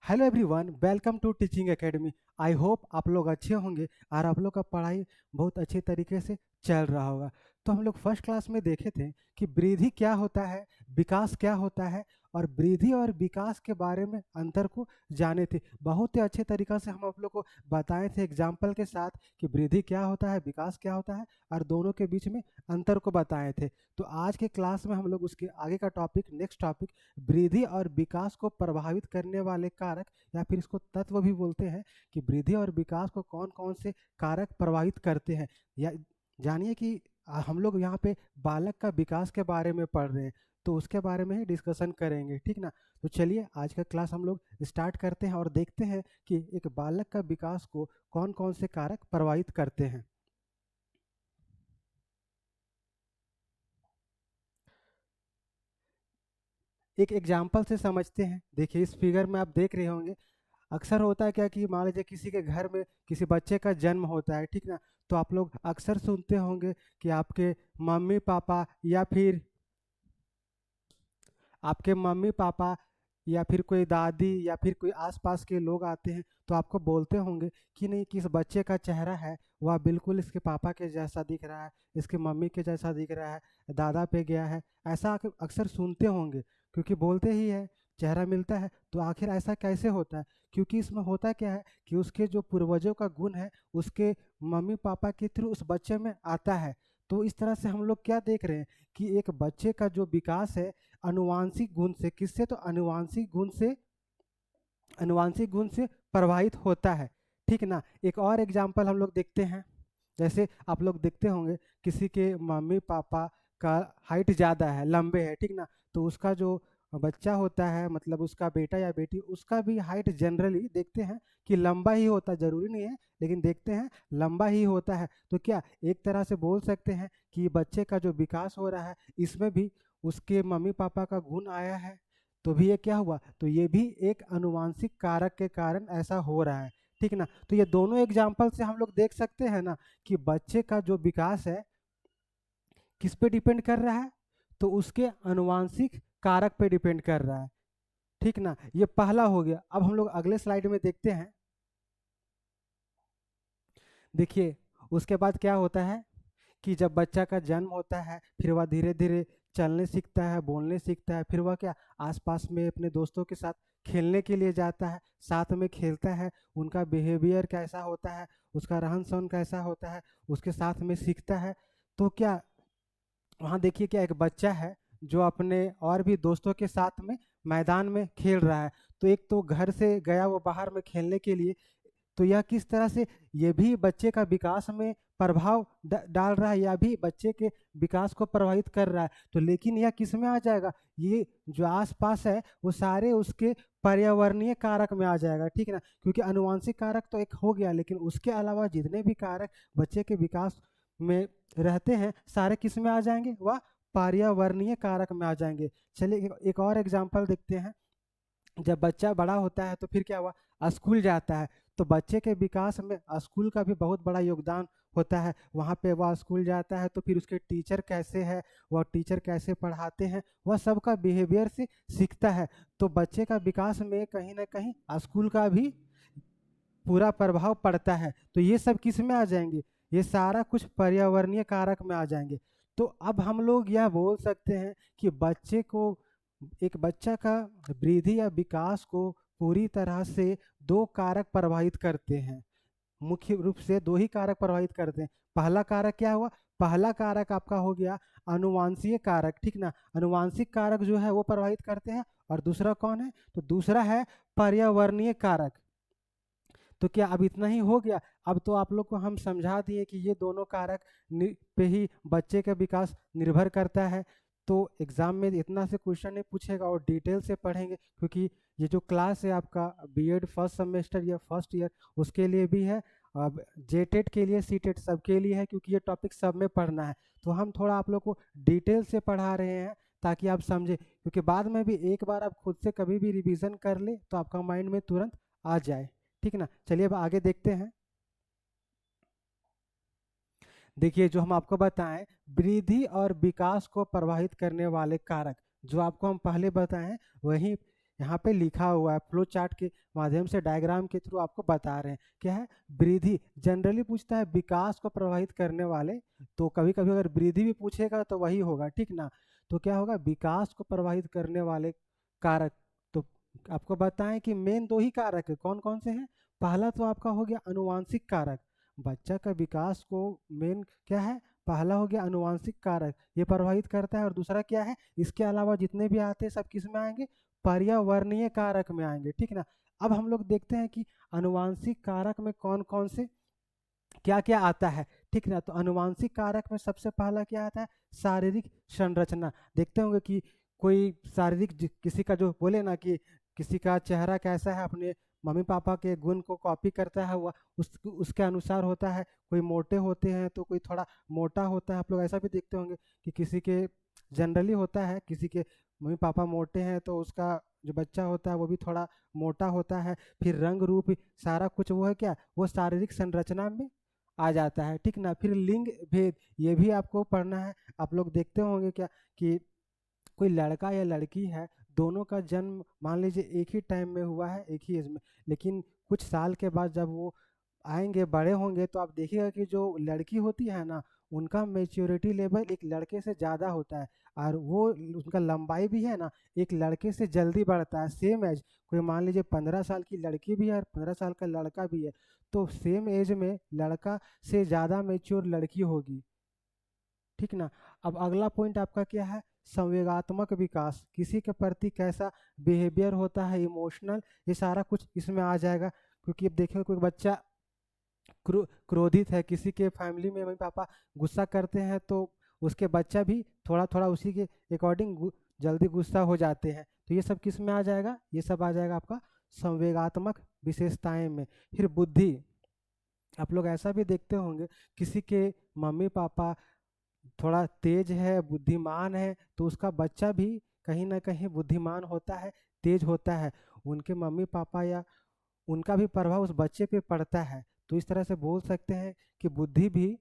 Hello everyone, welcome to teaching academy. I hope आप लोग अच्छे होंगे और आप लोग का पढ़ाई बहुत अच्छे तरीके से चल रहा होगा। तो हम लोग फर्स्ट क्लास में देखे थे कि वृद्धि क्या होता है, विकास क्या होता है, और वृद्धि और विकास के बारे में अंतर को जाने थे। बहुत ही अच्छे तरीक़ा से हम आप लोग को बताए थे एग्जाम्पल के साथ कि वृद्धि क्या होता है, विकास क्या होता है, और दोनों के बीच में अंतर को बताए थे। तो आज के क्लास में हम लोग उसके आगे का टॉपिक, नेक्स्ट टॉपिक, वृद्धि और विकास को प्रभावित करने वाले कारक या फिर इसको तत्व भी बोलते हैं कि वृद्धि और विकास को कौन कौन से कारक प्रभावित करते हैं। या जानिए कि हम लोग यहाँ पे बालक का विकास के बारे में पढ़ रहे हैं, तो उसके बारे में ही डिस्कशन करेंगे, ठीक ना। तो चलिए आज का क्लास हम लोग स्टार्ट करते हैं और देखते हैं कि एक बालक का विकास को कौन कौन से कारक प्रभावित करते हैं। एक एग्जाम्पल से समझते हैं। देखिए इस फिगर में आप देख रहे होंगे, अक्सर होता है क्या कि मान लीजिए किसी के घर में किसी बच्चे का जन्म होता है, ठीक ना। तो आप लोग अक्सर सुनते होंगे कि आपके मम्मी पापा या फिर आपके मम्मी पापा या फिर कोई दादी या फिर कोई आसपास के लोग आते हैं तो आपको बोलते होंगे कि नहीं, कि इस बच्चे का चेहरा है वह बिल्कुल इसके पापा के जैसा दिख रहा है, इसके मम्मी के जैसा दिख रहा है, दादा पे गया है। ऐसा अक्सर सुनते होंगे, क्योंकि बोलते ही है, चेहरा मिलता है। तो आखिर ऐसा कैसे होता है? क्योंकि इसमें होता क्या है कि उसके जो पूर्वजों का गुण है उसके मम्मी पापा के थ्रू उस बच्चे में आता है। तो इस तरह से हम लोग क्या देख रहे हैं कि एक बच्चे का जो विकास है अनुवांशिक गुण से, किससे? तो अनुवांशिक गुण से प्रभावित होता है, ठीक ना। एक और एग्जांपल हम लोग देखते हैं। जैसे आप लोग देखते होंगे किसी के मम्मी पापा का हाइट ज़्यादा है, लंबे है, ठीक ना। तो उसका जो बच्चा होता है, मतलब उसका बेटा या बेटी, उसका भी हाइट जनरली देखते हैं कि लंबा ही होता है। ज़रूरी नहीं है, लेकिन देखते हैं लंबा ही होता है। तो क्या एक तरह से बोल सकते हैं कि बच्चे का जो विकास हो रहा है इसमें भी उसके मम्मी पापा का गुण आया है। तो भी ये क्या हुआ? तो ये भी एक अनुवांशिक कारक के कारण ऐसा हो रहा है, ठीक ना। तो ये दोनों एग्जाम्पल से हम लोग देख सकते हैं ना कि बच्चे का जो विकास है किस पे डिपेंड कर रहा है? तो उसके अनुवांशिक कारक पे डिपेंड कर रहा है, ठीक ना। ये पहला हो गया। अब हम लोग अगले स्लाइड में देखते हैं। देखिए उसके बाद क्या होता है कि जब बच्चा का जन्म होता है फिर वह धीरे धीरे चलने सीखता है, बोलने सीखता है। फिर वह क्या आसपास में अपने दोस्तों के साथ खेलने के लिए जाता है, साथ में खेलता है। उनका बिहेवियर कैसा होता है, उसका रहन सहन कैसा होता है, उसके साथ में सीखता है। तो क्या वहाँ देखिए क्या एक बच्चा है जो अपने और भी दोस्तों के साथ में मैदान में खेल रहा है। तो एक तो घर से गया वो बाहर में खेलने के लिए, तो यह किस तरह से ये भी बच्चे का विकास में प्रभाव डाल रहा है, या भी बच्चे के विकास को प्रभावित कर रहा है। तो लेकिन यह किस में आ जाएगा? ये जो आसपास है वो सारे उसके पर्यावरणीय कारक में आ जाएगा, ठीक है ना। क्योंकि अनुवांशिक कारक तो एक हो गया, लेकिन उसके अलावा जितने भी कारक बच्चे के विकास में रहते हैं सारे किस में आ जाएंगे? वह पर्यावरणीय कारक में आ जाएंगे। चलिए एक और एग्जाम्पल देखते हैं। जब बच्चा बड़ा होता है तो फिर क्या हुआ? स्कूल जाता है। तो बच्चे के विकास में स्कूल का भी बहुत बड़ा योगदान होता है। वहाँ पे वह स्कूल जाता है तो फिर उसके टीचर कैसे है, वह टीचर कैसे पढ़ाते हैं, वह सबका बिहेवियर से सीखता है। तो बच्चे का विकास में कहीं ना कहीं स्कूल का भी पूरा प्रभाव पड़ता है। तो ये सब किस में आ जाएंगे? ये सारा कुछ पर्यावरणीय कारक में आ जाएंगे। तो अब हम लोग यह बोल सकते हैं कि बच्चे को, एक बच्चा का वृद्धि या विकास को पूरी तरह से दो कारक प्रभावित करते हैं। मुख्य रूप से दो ही कारक प्रभावित करते हैं। पहला कारक क्या हुआ? पहला कारक आपका हो गया अनुवांशीय कारक, ठीक ना। अनुवांशिक कारक जो है वो प्रभावित करते हैं। और दूसरा कौन है? तो दूसरा है पर्यावरणीय कारक। तो क्या अब इतना ही हो गया? अब तो आप लोग को हम समझा दिए कि ये दोनों कारक पे ही बच्चे का विकास निर्भर करता है। तो एग्जाम में इतना से क्वेश्चन नहीं पूछेगा और डिटेल से पढ़ेंगे, क्योंकि ये जो क्लास है आपका बीएड फर्स्ट सेमेस्टर या फर्स्ट ईयर उसके लिए भी है, अब जेटेट के लिए, सीटेट सबके लिए है, क्योंकि ये टॉपिक सब में पढ़ना है। तो हम थोड़ा आप लोग को डिटेल से पढ़ा रहे हैं ताकि आप समझे, क्योंकि बाद में भी एक बार आप खुद से कभी भी रिवीजन कर ले तो आपका माइंड में तुरंत आ जाए, ठीक ना। चलिए अब आगे देखते हैं। देखिए जो हम आपको बताएं वृद्धि और विकास को प्रभावित करने वाले कारक, जो आपको हम पहले बताएं वही यहाँ पे लिखा हुआ है, फ्लो चार्ट के माध्यम से डायग्राम के थ्रू आपको बता रहे हैं। क्या है? वृद्धि जनरली पूछता है विकास को प्रभावित करने वाले, तो कभी कभी अगर वृद्धि भी पूछेगा तो वही होगा, ठीक ना। तो क्या होगा? विकास को प्रभावित करने वाले कारक। तो आपको बताएं कि मेन दो ही कारक है, कौन कौन से हैं? पहला तो आपका हो गया अनुवांशिक कारक। बच्चा का विकास को मेन क्या है? पहला हो गया अनुवांशिक कारक, ये प्रभावित करता है। और दूसरा क्या है? इसके अलावा जितने भी आते हैं सब किस में आएंगे? पर्यावरणीय कारक में आएंगे, ठीक ना। अब हम लोग देखते हैं कि अनुवांशिक कारक में कौन कौन से क्या क्या आता है, ठीक ना। तो अनुवांशिक कारक में सबसे पहला क्या आता है? शारीरिक संरचना। देखते होंगे कि कोई शारीरिक किसी का जो बोले ना कि किसी का चेहरा कैसा है, अपने मम्मी पापा के गुण को कॉपी करता है, वह उसके अनुसार होता है। कोई मोटे होते हैं तो कोई थोड़ा मोटा होता है। आप लोग ऐसा भी देखते होंगे कि किसी के जनरली होता है, किसी के मम्मी पापा मोटे हैं तो उसका जो बच्चा होता है वो भी थोड़ा मोटा होता है। फिर रंग रूप सारा कुछ वो है क्या? वो शारीरिक संरचना में आ जाता है, ठीक ना। फिर लिंग भेद, ये भी आपको पढ़ना है। आप लोग देखते होंगे क्या कि कोई लड़का या लड़की है, दोनों का जन्म मान लीजिए एक ही टाइम में हुआ है, एक ही एज में, लेकिन कुछ साल के बाद जब वो आएंगे, बड़े होंगे, तो आप देखिएगा कि जो लड़की होती है ना, उनका मेच्योरिटी लेवल एक लड़के से ज़्यादा होता है। और वो उनका लंबाई भी है ना, एक लड़के से जल्दी बढ़ता है। सेम एज, कोई मान लीजिए 15 साल की लड़की भी है और 15 साल का लड़का भी है, तो सेम एज में लड़का से ज़्यादा मेच्योर लड़की होगी, ठीक ना। अब अगला पॉइंट आपका क्या है? संवेगात्मक विकास, किसी के प्रति कैसा बिहेवियर होता है, इमोशनल, ये सारा कुछ इसमें आ जाएगा। क्योंकि अब देखिए कोई बच्चा क्रोधित है, किसी के फैमिली में मम्मी पापा गुस्सा करते हैं, तो उसके बच्चा भी थोड़ा थोड़ा उसी के अकॉर्डिंग जल्दी गुस्सा हो जाते हैं। तो ये सब किस में आ जाएगा? ये सब आ जाएगा आपका संवेगात्मक विशेषताएं में। फिर बुद्धि, आप लोग ऐसा भी देखते होंगे, किसी के मम्मी पापा थोड़ा तेज है, बुद्धिमान है, तो उसका बच्चा भी कहीं ना कहीं बुद्धिमान होता है, तेज होता है। उनके मम्मी पापा या उनका भी प्रभाव उस बच्चे पे पड़ता है। तो इस तरह से बोल सकते हैं कि बुद्धि भी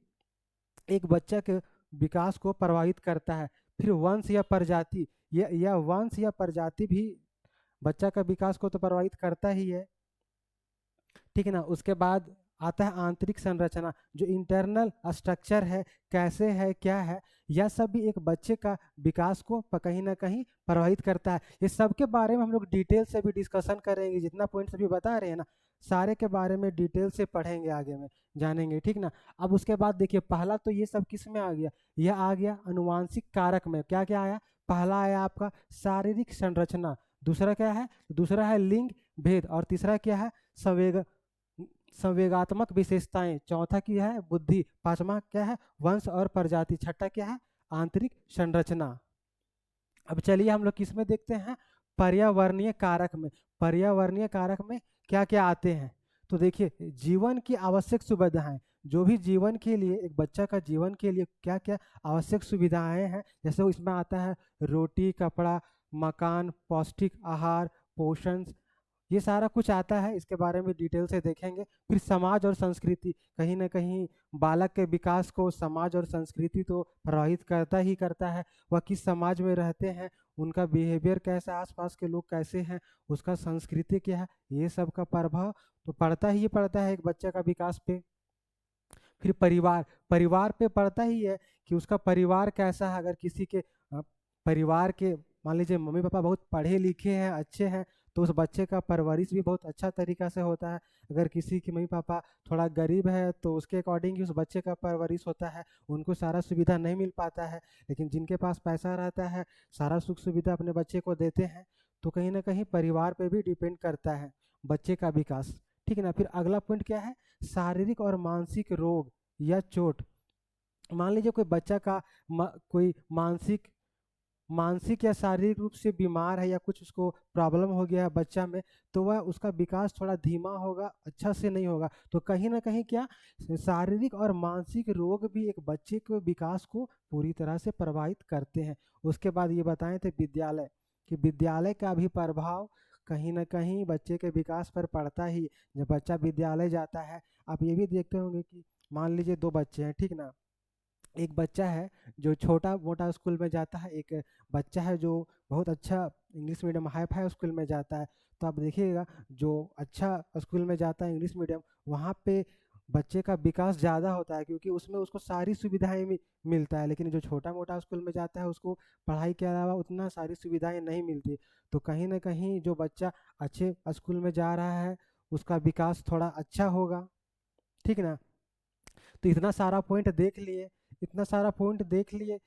एक बच्चा के विकास को प्रभावित करता है। फिर वंश या प्रजाति, यह वंश या प्रजाति भी बच्चा का विकास को तो प्रभावित करता ही है, ठीक है ना। उसके बाद आता है आंतरिक संरचना, जो इंटरनल स्ट्रक्चर है, कैसे है, क्या है, यह सब भी एक बच्चे का विकास को कहीं ना कहीं प्रभावित करता है। ये सब के बारे में हम लोग डिटेल से भी डिस्कशन करेंगे, जितना पॉइंट्स अभी बता रहे हैं ना, सारे के बारे में डिटेल से पढ़ेंगे, आगे में जानेंगे, ठीक ना। अब उसके बाद देखिए, पहला तो ये सब किस में आ गया? यह आ गया अनुवांशिक कारक में। क्या क्या आया? पहला आया आपका शारीरिक संरचना, दूसरा क्या है? दूसरा है लिंग भेद, और तीसरा क्या है? संवेग संवेगात्मक विशेषताएं, चौथा क्या है? बुद्धि, पांचवा क्या है? वंश और प्रजाति, छठा क्या है? आंतरिक संरचना। अब चलिए हम लोग किस में देखते हैं? पर्यावरणीय कारक में। पर्यावरणीय कारक में क्या क्या आते हैं? तो देखिए, जीवन की आवश्यक सुविधाएं, जो भी जीवन के लिए, एक बच्चा का जीवन के लिए क्या क्या आवश्यक सुविधाएं हैं, जैसे वो इसमें आता है रोटी, कपड़ा, मकान, पौष्टिक आहार, पोषण, ये सारा कुछ आता है। इसके बारे में डिटेल से देखेंगे। फिर समाज और संस्कृति, कहीं ना कहीं बालक के विकास को समाज और संस्कृति तो प्रभावित करता ही करता है। वह किस समाज में रहते हैं, उनका बिहेवियर कैसा, आसपास के लोग कैसे हैं, उसका संस्कृति क्या है, ये सब का प्रभाव तो पड़ता ही पड़ता है एक बच्चे का विकास पे। फिर परिवार, परिवार पे पड़ता ही है कि उसका परिवार कैसा है। अगर किसी के परिवार के मान लीजिए मम्मी पापा बहुत पढ़े लिखे हैं, अच्छे हैं, तो उस बच्चे का परवरिश भी बहुत अच्छा तरीका से होता है। अगर किसी के मम्मी पापा थोड़ा गरीब है, तो उसके अकॉर्डिंग ही उस बच्चे का परवरिश होता है, उनको सारा सुविधा नहीं मिल पाता है। लेकिन जिनके पास पैसा रहता है, सारा सुख सुविधा अपने बच्चे को देते हैं। तो कहीं ना कहीं परिवार पे भी डिपेंड करता है बच्चे का विकास, ठीक है ना। फिर अगला पॉइंट क्या है? शारीरिक और मानसिक रोग या चोट। मान लीजिए कोई बच्चा का कोई मानसिक मानसिक या शारीरिक रूप से बीमार है, या कुछ उसको प्रॉब्लम हो गया है बच्चा में, तो वह उसका विकास थोड़ा धीमा होगा, अच्छा से नहीं होगा। तो कहीं ना कहीं क्या, शारीरिक और मानसिक रोग भी एक बच्चे के विकास को पूरी तरह से प्रभावित करते हैं। उसके बाद ये बताए थे विद्यालय, कि विद्यालय का भी प्रभाव कहीं ना कहीं बच्चे के विकास पर पड़ता ही। जब बच्चा विद्यालय जाता है, आप ये भी देखते होंगे कि मान लीजिए दो बच्चे हैं, ठीक ना, एक बच्चा है जो छोटा मोटा स्कूल में जाता है, एक बच्चा है जो बहुत अच्छा English medium hi fi school में जाता है। तो आप देखिएगा, जो अच्छा स्कूल में जाता है इंग्लिश मीडियम, वहाँ पे बच्चे का विकास ज़्यादा होता है, क्योंकि उसमें उसको सारी सुविधाएं मिलता है। लेकिन जो छोटा मोटा स्कूल में जाता है उसको पढ़ाई के अलावा उतना सारी सुविधाएं नहीं मिलती। तो कहीं ना कहीं जो बच्चा अच्छे स्कूल में जा रहा है उसका विकास थोड़ा अच्छा होगा, ठीक ना। तो इतना सारा पॉइंट देख लिए, इतना सारा पॉइंट देख लिए,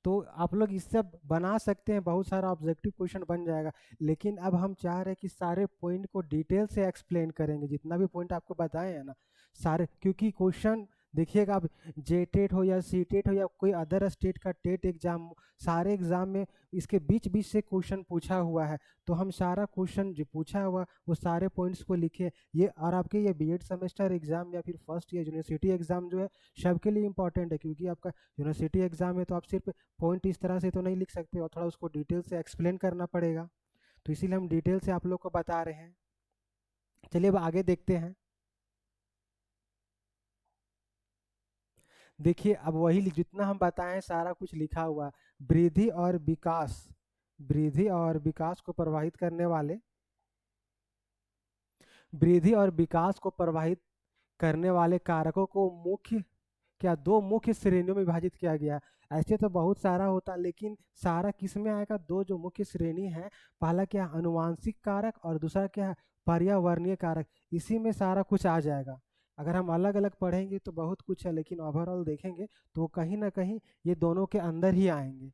तो आप लोग इससे अब बना सकते हैं, बहुत सारा ऑब्जेक्टिव क्वेश्चन बन जाएगा। लेकिन अब हम चाह रहे हैं कि सारे पॉइंट को डिटेल से एक्सप्लेन करेंगे, जितना भी पॉइंट आपको बताए हैं ना सारे, क्योंकि क्वेश्चन देखिएगा, अब जे टेट हो या सी टेट हो या कोई अदर स्टेट का टेट एग्जाम, सारे एग्जाम में इसके बीच बीच से क्वेश्चन पूछा हुआ है। तो हम सारा क्वेश्चन जो पूछा हुआ वो सारे पॉइंट्स को लिखे। ये और आपके ये बीएड सेमेस्टर एग्जाम या फिर फर्स्ट ईयर यूनिवर्सिटी एग्जाम जो है सबके लिए इंपॉर्टेंट है, क्योंकि आपका यूनिवर्सिटी एग्जाम है तो आप सिर्फ पॉइंट इस तरह से तो नहीं लिख सकते, और थोड़ा उसको डिटेल से एक्सप्लेन करना पड़ेगा। तो इसीलिए हम डिटेल से आप लोग को बता रहे हैं। चलिए अब आगे देखते हैं। देखिए अब वही जितना हम बताएं सारा कुछ लिखा हुआ है। वृद्धि और विकास, वृद्धि और विकास को प्रभावित करने वाले, वृद्धि और विकास को प्रभावित करने वाले कारकों को मुख्य, क्या दो मुख्य श्रेणियों में विभाजित किया गया है। ऐसे तो बहुत सारा होता, लेकिन सारा किस में आएगा, दो जो मुख्य श्रेणी है, पहला क्या है अनुवांशिक कारक और दूसरा क्या है पर्यावरणीय कारक। इसी में सारा कुछ आ जाएगा। अगर हम अलग अलग पढ़ेंगे तो बहुत कुछ है, लेकिन ओवरऑल देखेंगे तो कहीं ना कहीं ये दोनों के अंदर ही आएंगे,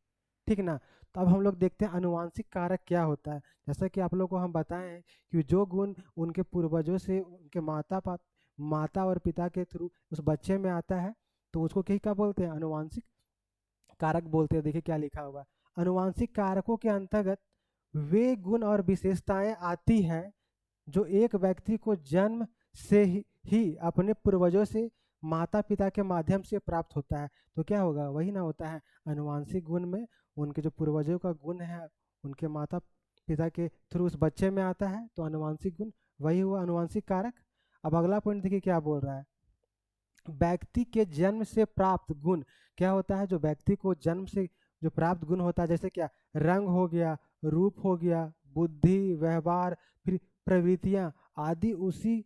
ठीक ना। तो अब हम लोग देखते हैं अनुवांशिक कारक क्या होता है। जैसा कि आप लोग को हम बताएं हैं कि जो गुण उनके पूर्वजों से, उनके माता और पिता के थ्रू उस बच्चे में आता है, तो उसको क्या बोलते हैं अनुवांशिक कारक बोलते हैं। देखिए क्या लिखा हुआ है, अनुवांशिक कारकों के अंतर्गत वे गुण और विशेषताएं आती है जो एक व्यक्ति को जन्म से ही अपने पूर्वजों से, माता पिता के माध्यम से प्राप्त होता है। तो क्या होगा, वही ना होता है अनुवांशिक गुण में, उनके जो पूर्वजों का गुण है उनके माता पिता के थ्रू उस बच्चे में आता है, तो अनुवांशिक गुण वही हुआ अनुवांशिक कारक। अब अगला पॉइंट देखिए क्या बोल रहा है, व्यक्ति के जन्म से प्राप्त गुण क्या होता है, जो व्यक्ति को जन्म से जो प्राप्त गुण होता है, जैसे क्या रंग हो गया, रूप हो गया, बुद्धि, व्यवहार, फिर प्रवृत्तियां आदि, उसी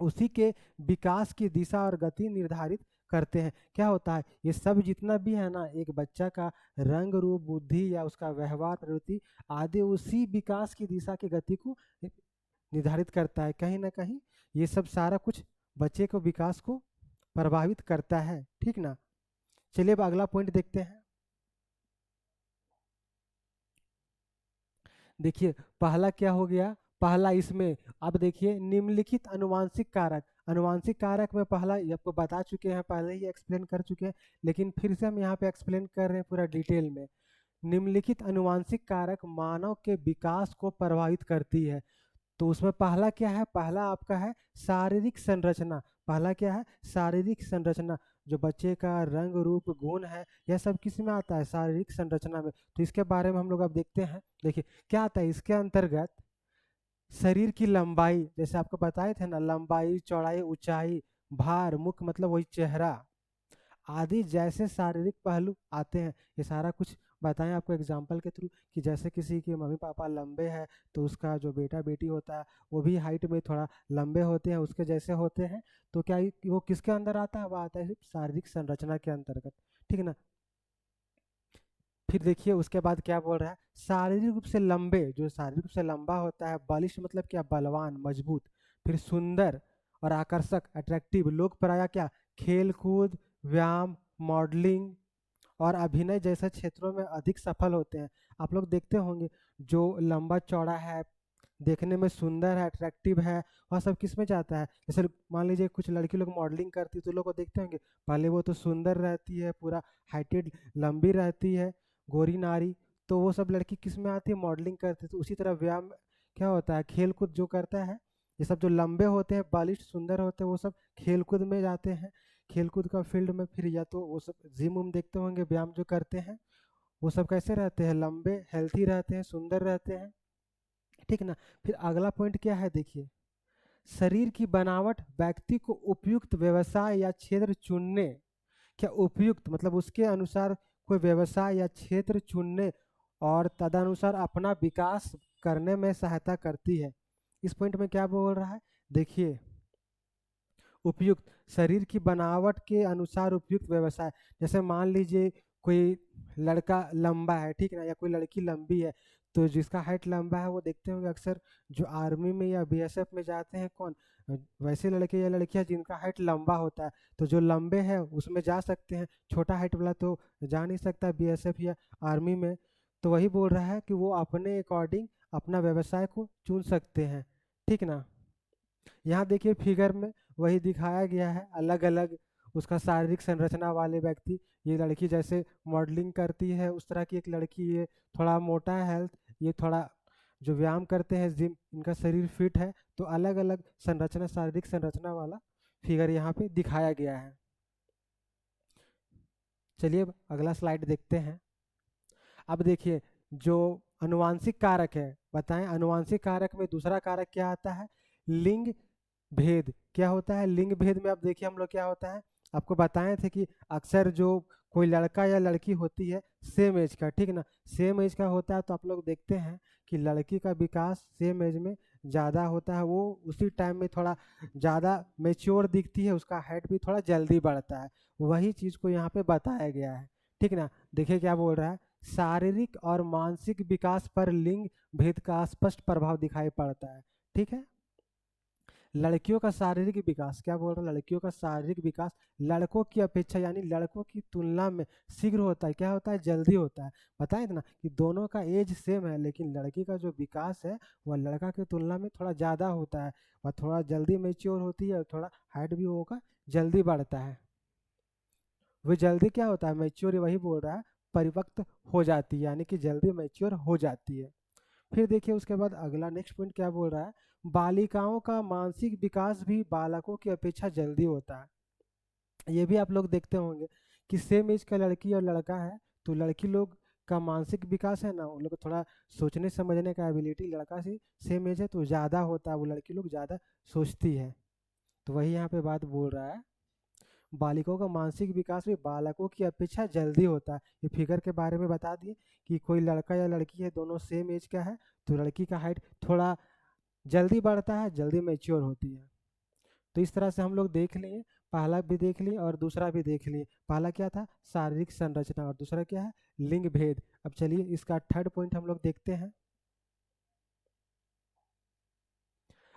उसी के विकास की दिशा और गति निर्धारित करते हैं। क्या होता है ये सब जितना भी है ना, एक बच्चा का रंग रूप बुद्धि या उसका व्यवहार प्रवृत्ति आदि उसी विकास की दिशा की गति को निर्धारित करता है। कहीं ना कहीं ये सब सारा कुछ बच्चे को विकास को प्रभावित करता है, ठीक ना। चलिए अब अगला पॉइंट देखते हैं। देखिए पहला क्या हो गया, पहला इसमें अब देखिए निम्नलिखित अनुवांशिक कारक, अनुवांशिक कारक में पहला ये आपको बता चुके हैं, पहले ही एक्सप्लेन कर चुके हैं, लेकिन फिर से हम यहाँ पे एक्सप्लेन कर रहे हैं पूरा डिटेल में। निम्नलिखित अनुवांशिक कारक मानव के विकास को प्रभावित करती है। तो उसमें पहला क्या है, पहला आपका है शारीरिक संरचना। पहला क्या है, शारीरिक संरचना। जो बच्चे का रंग रूप गुण है यह सब किस में आता है, शारीरिक संरचना में। तो इसके बारे में हम लोग अब देखते हैं। देखिए क्या आता है इसके अंतर्गत, शरीर की लंबाई, जैसे आपको बताए थे ना, लंबाई, चौड़ाई, ऊंचाई, भार, मुख मतलब वही चेहरा आदि जैसे शारीरिक पहलू आते हैं। ये सारा कुछ बताएं आपको एग्जाम्पल के थ्रू, कि जैसे किसी के मम्मी पापा लंबे हैं तो उसका जो बेटा बेटी होता है वो भी हाइट में थोड़ा लंबे होते हैं, उसके जैसे होते हैं। तो क्या वो किसके अंदर आता है, वो आता है सिर्फ शारीरिक संरचना के अंतर्गत, ठीक ना। फिर देखिए उसके बाद क्या बोल रहा है, शारीरिक रूप से लंबे, जो शारीरिक रूप से लंबा होता है, बलिष्ठ मतलब क्या बलवान मजबूत, फिर सुंदर और आकर्षक अट्रैक्टिव, लोग प्राय क्या खेल कूद, व्यायाम, मॉडलिंग और अभिनय जैसे क्षेत्रों में अधिक सफल होते हैं। आप लोग देखते होंगे जो लंबा चौड़ा है, देखने में सुंदर है, अट्रैक्टिव है, वह सब किस में जाता है। जैसे मान लीजिए कुछ लड़की लोग मॉडलिंग करती है तो लोग को देखते होंगे, पहले वो तो सुंदर रहती है, पूरा हाइटेड लंबी रहती है, गोरी नारी, तो वो सब लड़की किस में आती है, मॉडलिंग करती है। तो उसी तरह व्यायाम क्या होता है, खेल कूद जो करता है, ये सब जो लंबे होते हैं, बलिष्ठ, सुंदर होते हैं, वो सब खेल कूद में जाते हैं, खेल कूद का फील्ड में। फिर या तो वो सब जिम उम देखते होंगे, व्यायाम जो करते हैं, वो सब कैसे रहते हैं, लंबे, हेल्थी रहते हैं, सुंदर रहते हैं, ठीक ना। फिर अगला पॉइंट क्या है देखिए, शरीर की बनावट व्यक्ति को उपयुक्त व्यवसाय या क्षेत्र चुनने क्या उपयुक्त मतलब उसके अनुसार कोई व्यवसाय या क्षेत्र चुनने और तदनुसार अपना विकास करने में सहायता करती है। इस पॉइंट में क्या बोल रहा है, देखिए, उपयुक्त शरीर की बनावट के अनुसार उपयुक्त व्यवसाय। जैसे मान लीजिए कोई लड़का लंबा है, ठीक है ना, या कोई लड़की लंबी है, तो जिसका हाइट लंबा है वो देखते होंगे अक्सर जो आर्मी में या बीएसएफ में जाते हैं कौन, वैसे लड़के या लड़कियां जिनका हाइट लंबा होता है, तो जो लंबे हैं उसमें जा सकते हैं, छोटा हाइट वाला तो जा नहीं सकता बीएसएफ या आर्मी में। तो वही बोल रहा है कि वो अपने अकॉर्डिंग अपना व्यवसाय को चुन सकते हैं, ठीक ना। यहाँ देखिए फिगर में वही दिखाया गया है, अलग अलग उसका शारीरिक संरचना वाले व्यक्ति। ये लड़की जैसे मॉडलिंग करती है उस तरह की एक लड़की, ये थोड़ा मोटा है हेल्थ, ये थोड़ा जो व्यायाम करते हैं जिम, इनका शरीर फिट है। तो अलग अलग संरचना, शारीरिक संरचना वाला फिगर यहाँ पे दिखाया गया है। चलिए अब अगला स्लाइड देखते हैं। अब देखिए जो अनुवांशिक कारक है, बताएं अनुवांशिक कारक में दूसरा कारक क्या आता है, लिंग भेद। क्या होता है लिंग भेद में, अब देखिए हम लोग क्या होता है, आपको बताए थे कि अक्सर जो कोई लड़का या लड़की होती है सेम एज का, ठीक ना, सेम एज का होता है, तो आप लोग देखते हैं कि लड़की का विकास सेम एज में ज़्यादा होता है, वो उसी टाइम में थोड़ा ज़्यादा मेच्योर दिखती है, उसका हाइट भी थोड़ा जल्दी बढ़ता है। वही चीज़ को यहाँ पे बताया गया है, ठीक ना। देखिए क्या बोल रहा है, शारीरिक और मानसिक विकास पर लिंग भेद का स्पष्ट प्रभाव दिखाई पड़ता है, ठीक है। लड़कियों का शारीरिक विकास, क्या बोल रहा है, लड़कियों का शारीरिक विकास लड़कों की अपेक्षा यानी लड़कों की तुलना में शीघ्र होता है, क्या होता है, जल्दी होता है। बताएं ना कि दोनों का एज सेम है, लेकिन लड़की का जो विकास है वह लड़का की तुलना में थोड़ा ज़्यादा होता है, वह थोड़ा जल्दी मेच्योर होती है और थोड़ा हाइट भी होगा जल्दी बढ़ता है। वो जल्दी क्या होता है, मेच्योर, वही बोल रहा है, परिपक्व हो जाती है, यानी कि जल्दी मेच्योर हो जाती है। फिर देखिए उसके बाद अगला नेक्स्ट पॉइंट क्या बोल रहा है, बालिकाओं का मानसिक विकास भी बालकों की अपेक्षा जल्दी होता है। ये भी आप लोग देखते होंगे कि सेम एज का लड़की और लड़का है, तो लड़की लोग का मानसिक विकास है ना, उन लोग को थोड़ा सोचने समझने का एबिलिटी लड़का से सेम एज है तो ज़्यादा होता है, वो लड़की लोग ज़्यादा सोचती है। तो वही यहाँ पे बात बोल रहा है, बालिकाओं का मानसिक विकास भी बालकों की अपेक्षा जल्दी होता है। ये फिगर के बारे में बता दिए कि कोई लड़का या लड़की है, दोनों सेम एज का है, तो लड़की का हाइट थोड़ा जल्दी बढ़ता है, जल्दी मैच्योर होती है। तो इस तरह से हम लोग देख लिए, पहला भी देख लिए और दूसरा भी देख लिए। पहला क्या था, शारीरिक संरचना, और दूसरा क्या है, लिंग भेद। अब चलिए इसका थर्ड पॉइंट हम लोग देखते हैं।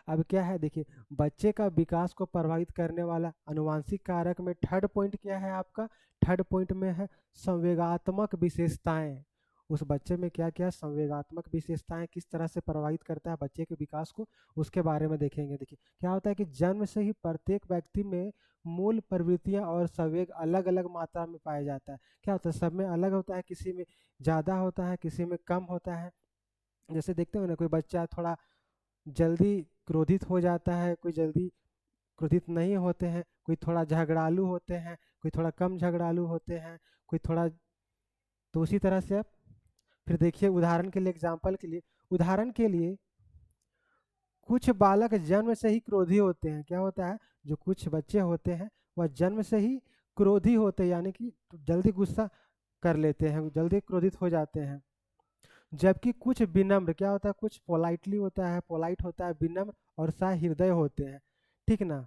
अब क्या है देखिए, बच्चे का विकास को प्रभावित करने वाला अनुवांशिक कारक में थर्ड पॉइंट क्या है आपका, थर्ड पॉइंट में है संवेगात्मक विशेषताएं। उस बच्चे में क्या क्या संवेगात्मक विशेषताएं किस तरह से प्रभावित करता है बच्चे के विकास को, उसके बारे में देखेंगे। देखिए क्या होता है कि जन्म से ही प्रत्येक व्यक्ति में मूल प्रवृत्तियां और संवेग अलग अलग मात्रा में पाया जाता है। क्या होता है, सब में अलग होता है, किसी में ज़्यादा होता है, किसी में कम होता है। जैसे देखते हो ना, कोई बच्चा थोड़ा जल्दी क्रोधित हो जाता है, कोई जल्दी क्रोधित नहीं होते हैं, कोई थोड़ा झगड़ालू होते हैं, कोई थोड़ा कम झगड़ालू होते हैं, कोई थोड़ा, तो उसी तरह से आप फिर देखिए उदाहरण के लिए, एग्जाम्पल के लिए, उदाहरण के लिए कुछ बालक जन्म से ही क्रोधी होते हैं। क्या होता है, जो कुछ बच्चे होते हैं वह जन्म से ही क्रोधी होते हैं, यानी कि जल्दी गुस्सा कर लेते हैं, जल्दी क्रोधित हो जाते हैं। जबकि कुछ विनम्र, क्या होता है, कुछ पोलाइटली होता है, पोलाइट होता है, विनम्र और सहृदय होते हैं, ठीक ना।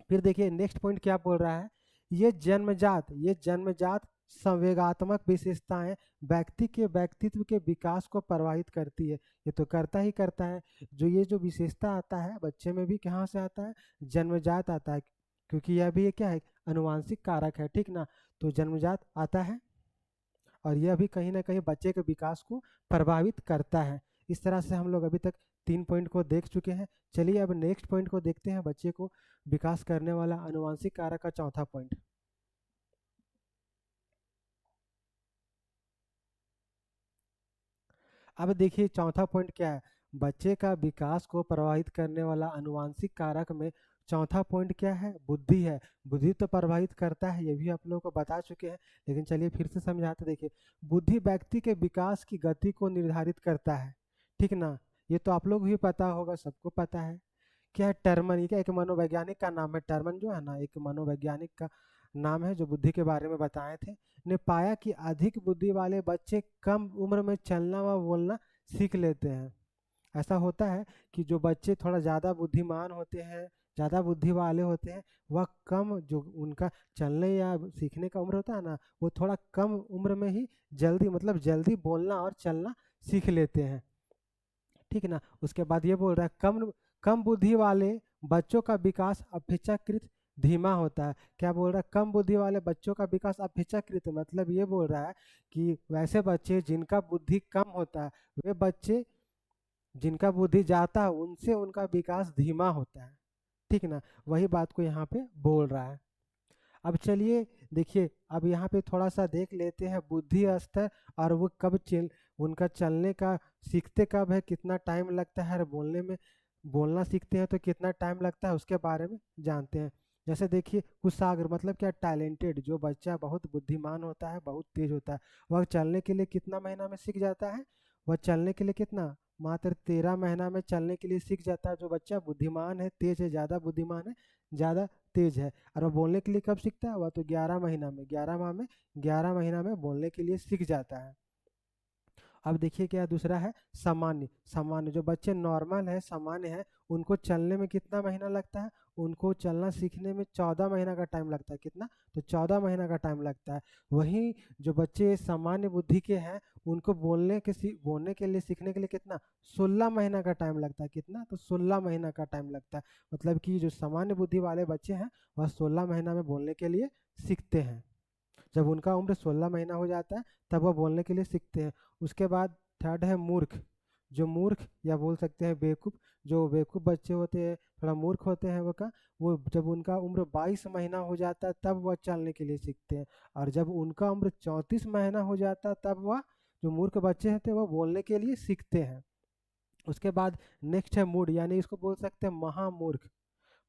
फिर देखिए नेक्स्ट पॉइंट क्या बोल रहा है, ये जन्मजात संवेगात्मक विशेषताएं व्यक्ति के व्यक्तित्व के विकास को प्रभावित करती है। ये तो करता ही करता है, जो ये जो विशेषता आता है बच्चे में भी कहाँ से आता है, जन्मजात आता है, क्योंकि यह भी ये क्या है, अनुवांशिक कारक है, ठीक ना। तो जन्मजात आता है और यह भी कहीं ना कहीं बच्चे के विकास को प्रभावित करता है। इस तरह से हम लोग अभी तक तीन पॉइंट को देख चुके हैं। चलिए अब नेक्स्ट पॉइंट को देखते हैं, बच्चे को विकास करने वाला अनुवांशिक कारक का चौथा पॉइंट। अब देखिए चौथा पॉइंट क्या है, बच्चे का विकास को प्रभावित करने वाला अनुवांशिक कारक में चौथा पॉइंट क्या है, बुद्धि है। बुद्धि तो प्रभावित करता है, ये भी आप लोगों को बता चुके हैं, लेकिन चलिए फिर से समझाते। देखिए बुद्धि व्यक्ति के विकास की गति को निर्धारित करता है, ठीक ना। ये तो आप लोग भी पता होगा, सबको पता है। क्या है टर्मन, ये क्या एक मनोवैज्ञानिक का नाम है, टर्मन जो है ना, एक मनोवैज्ञानिक का नाम है जो बुद्धि के बारे में बताए थे, ने पाया कि अधिक बुद्धि वाले बच्चे कम उम्र में चलना व बोलना सीख लेते हैं। ऐसा होता है कि जो बच्चे थोड़ा ज़्यादा बुद्धिमान होते हैं, ज़्यादा बुद्धि वाले होते हैं, वह कम जो उनका चलने या सीखने का उम्र होता है ना, वो थोड़ा कम उम्र में ही जल्दी मतलब जल्दी बोलना और चलना सीख लेते हैं। ठीक है ना। उसके बाद ये बोल रहा है कम कम बुद्धि वाले बच्चों का विकास अपेक्षाकृत धीमा होता है। क्या बोल रहा है? कम बुद्धि वाले बच्चों का विकास अपेक्षाकृत, मतलब ये बोल रहा है कि वैसे बच्चे जिनका बुद्धि कम होता है, वे बच्चे जिनका बुद्धि जाता है उनसे उनका विकास धीमा होता है। ठीक ना। वही बात को यहाँ पे बोल रहा है। अब चलिए देखिए, अब यहाँ पे थोड़ा सा देख लेते हैं बुद्धि स्तर और वो कब चल उनका चलने का सीखते कब है, कितना टाइम लगता है, और बोलने में बोलना सीखते हैं तो कितना टाइम लगता है, उसके बारे में जानते हैं। जैसे देखिए कुशाग्र मतलब क्या, टैलेंटेड, जो बच्चा बहुत बुद्धिमान होता है, बहुत तेज होता है, वह चलने के लिए कितना महीना में सीख जाता है? वह चलने के लिए कितना, मात्र 13 महीना में चलने के लिए सीख जाता है। जो बच्चा बुद्धिमान है, तेज है, ज़्यादा बुद्धिमान है, ज़्यादा तेज है। और वो बोलने के लिए कब सीखता है? वह तो 11 महीना में, 11 माह में, 11 महीना में बोलने के लिए सीख जाता है। अब देखिए क्या दूसरा है, सामान्य। सामान्य जो बच्चे नॉर्मल है, सामान्य है, उनको चलने में कितना महीना लगता है? उनको चलना सीखने में 14 महीना का टाइम लगता है। कितना? तो 14 महीना का टाइम लगता है। वहीं जो बच्चे सामान्य बुद्धि के हैं, उनको बोलने के लिए सीखने के लिए कितना? 16 महीना का टाइम लगता है। कितना? तो 16 महीना का टाइम लगता है। मतलब कि जो सामान्य बुद्धि वाले बच्चे हैं, वह 16 महीना में बोलने के लिए सीखते हैं। जब उनका उम्र 16 महीना हो जाता है, तब वह बोलने के लिए सीखते हैं। उसके बाद थर्ड है मूर्ख। जो मूर्ख या बोल सकते हैं बेवकूफ़, जो बेवकूफ़ बच्चे होते हैं, थोड़ा मूर्ख होते हैं वो जब उनका उम्र 22 महीना हो जाता है, तब वह चलने के लिए सीखते हैं। और जब उनका उम्र 34 महीना हो जाता है, तब वह जो मूर्ख बच्चे होते हैं, वह बोलने के लिए सीखते हैं। उसके बाद नेक्स्ट है मूढ़, यानी इसको बोल सकते हैं महामूर्ख,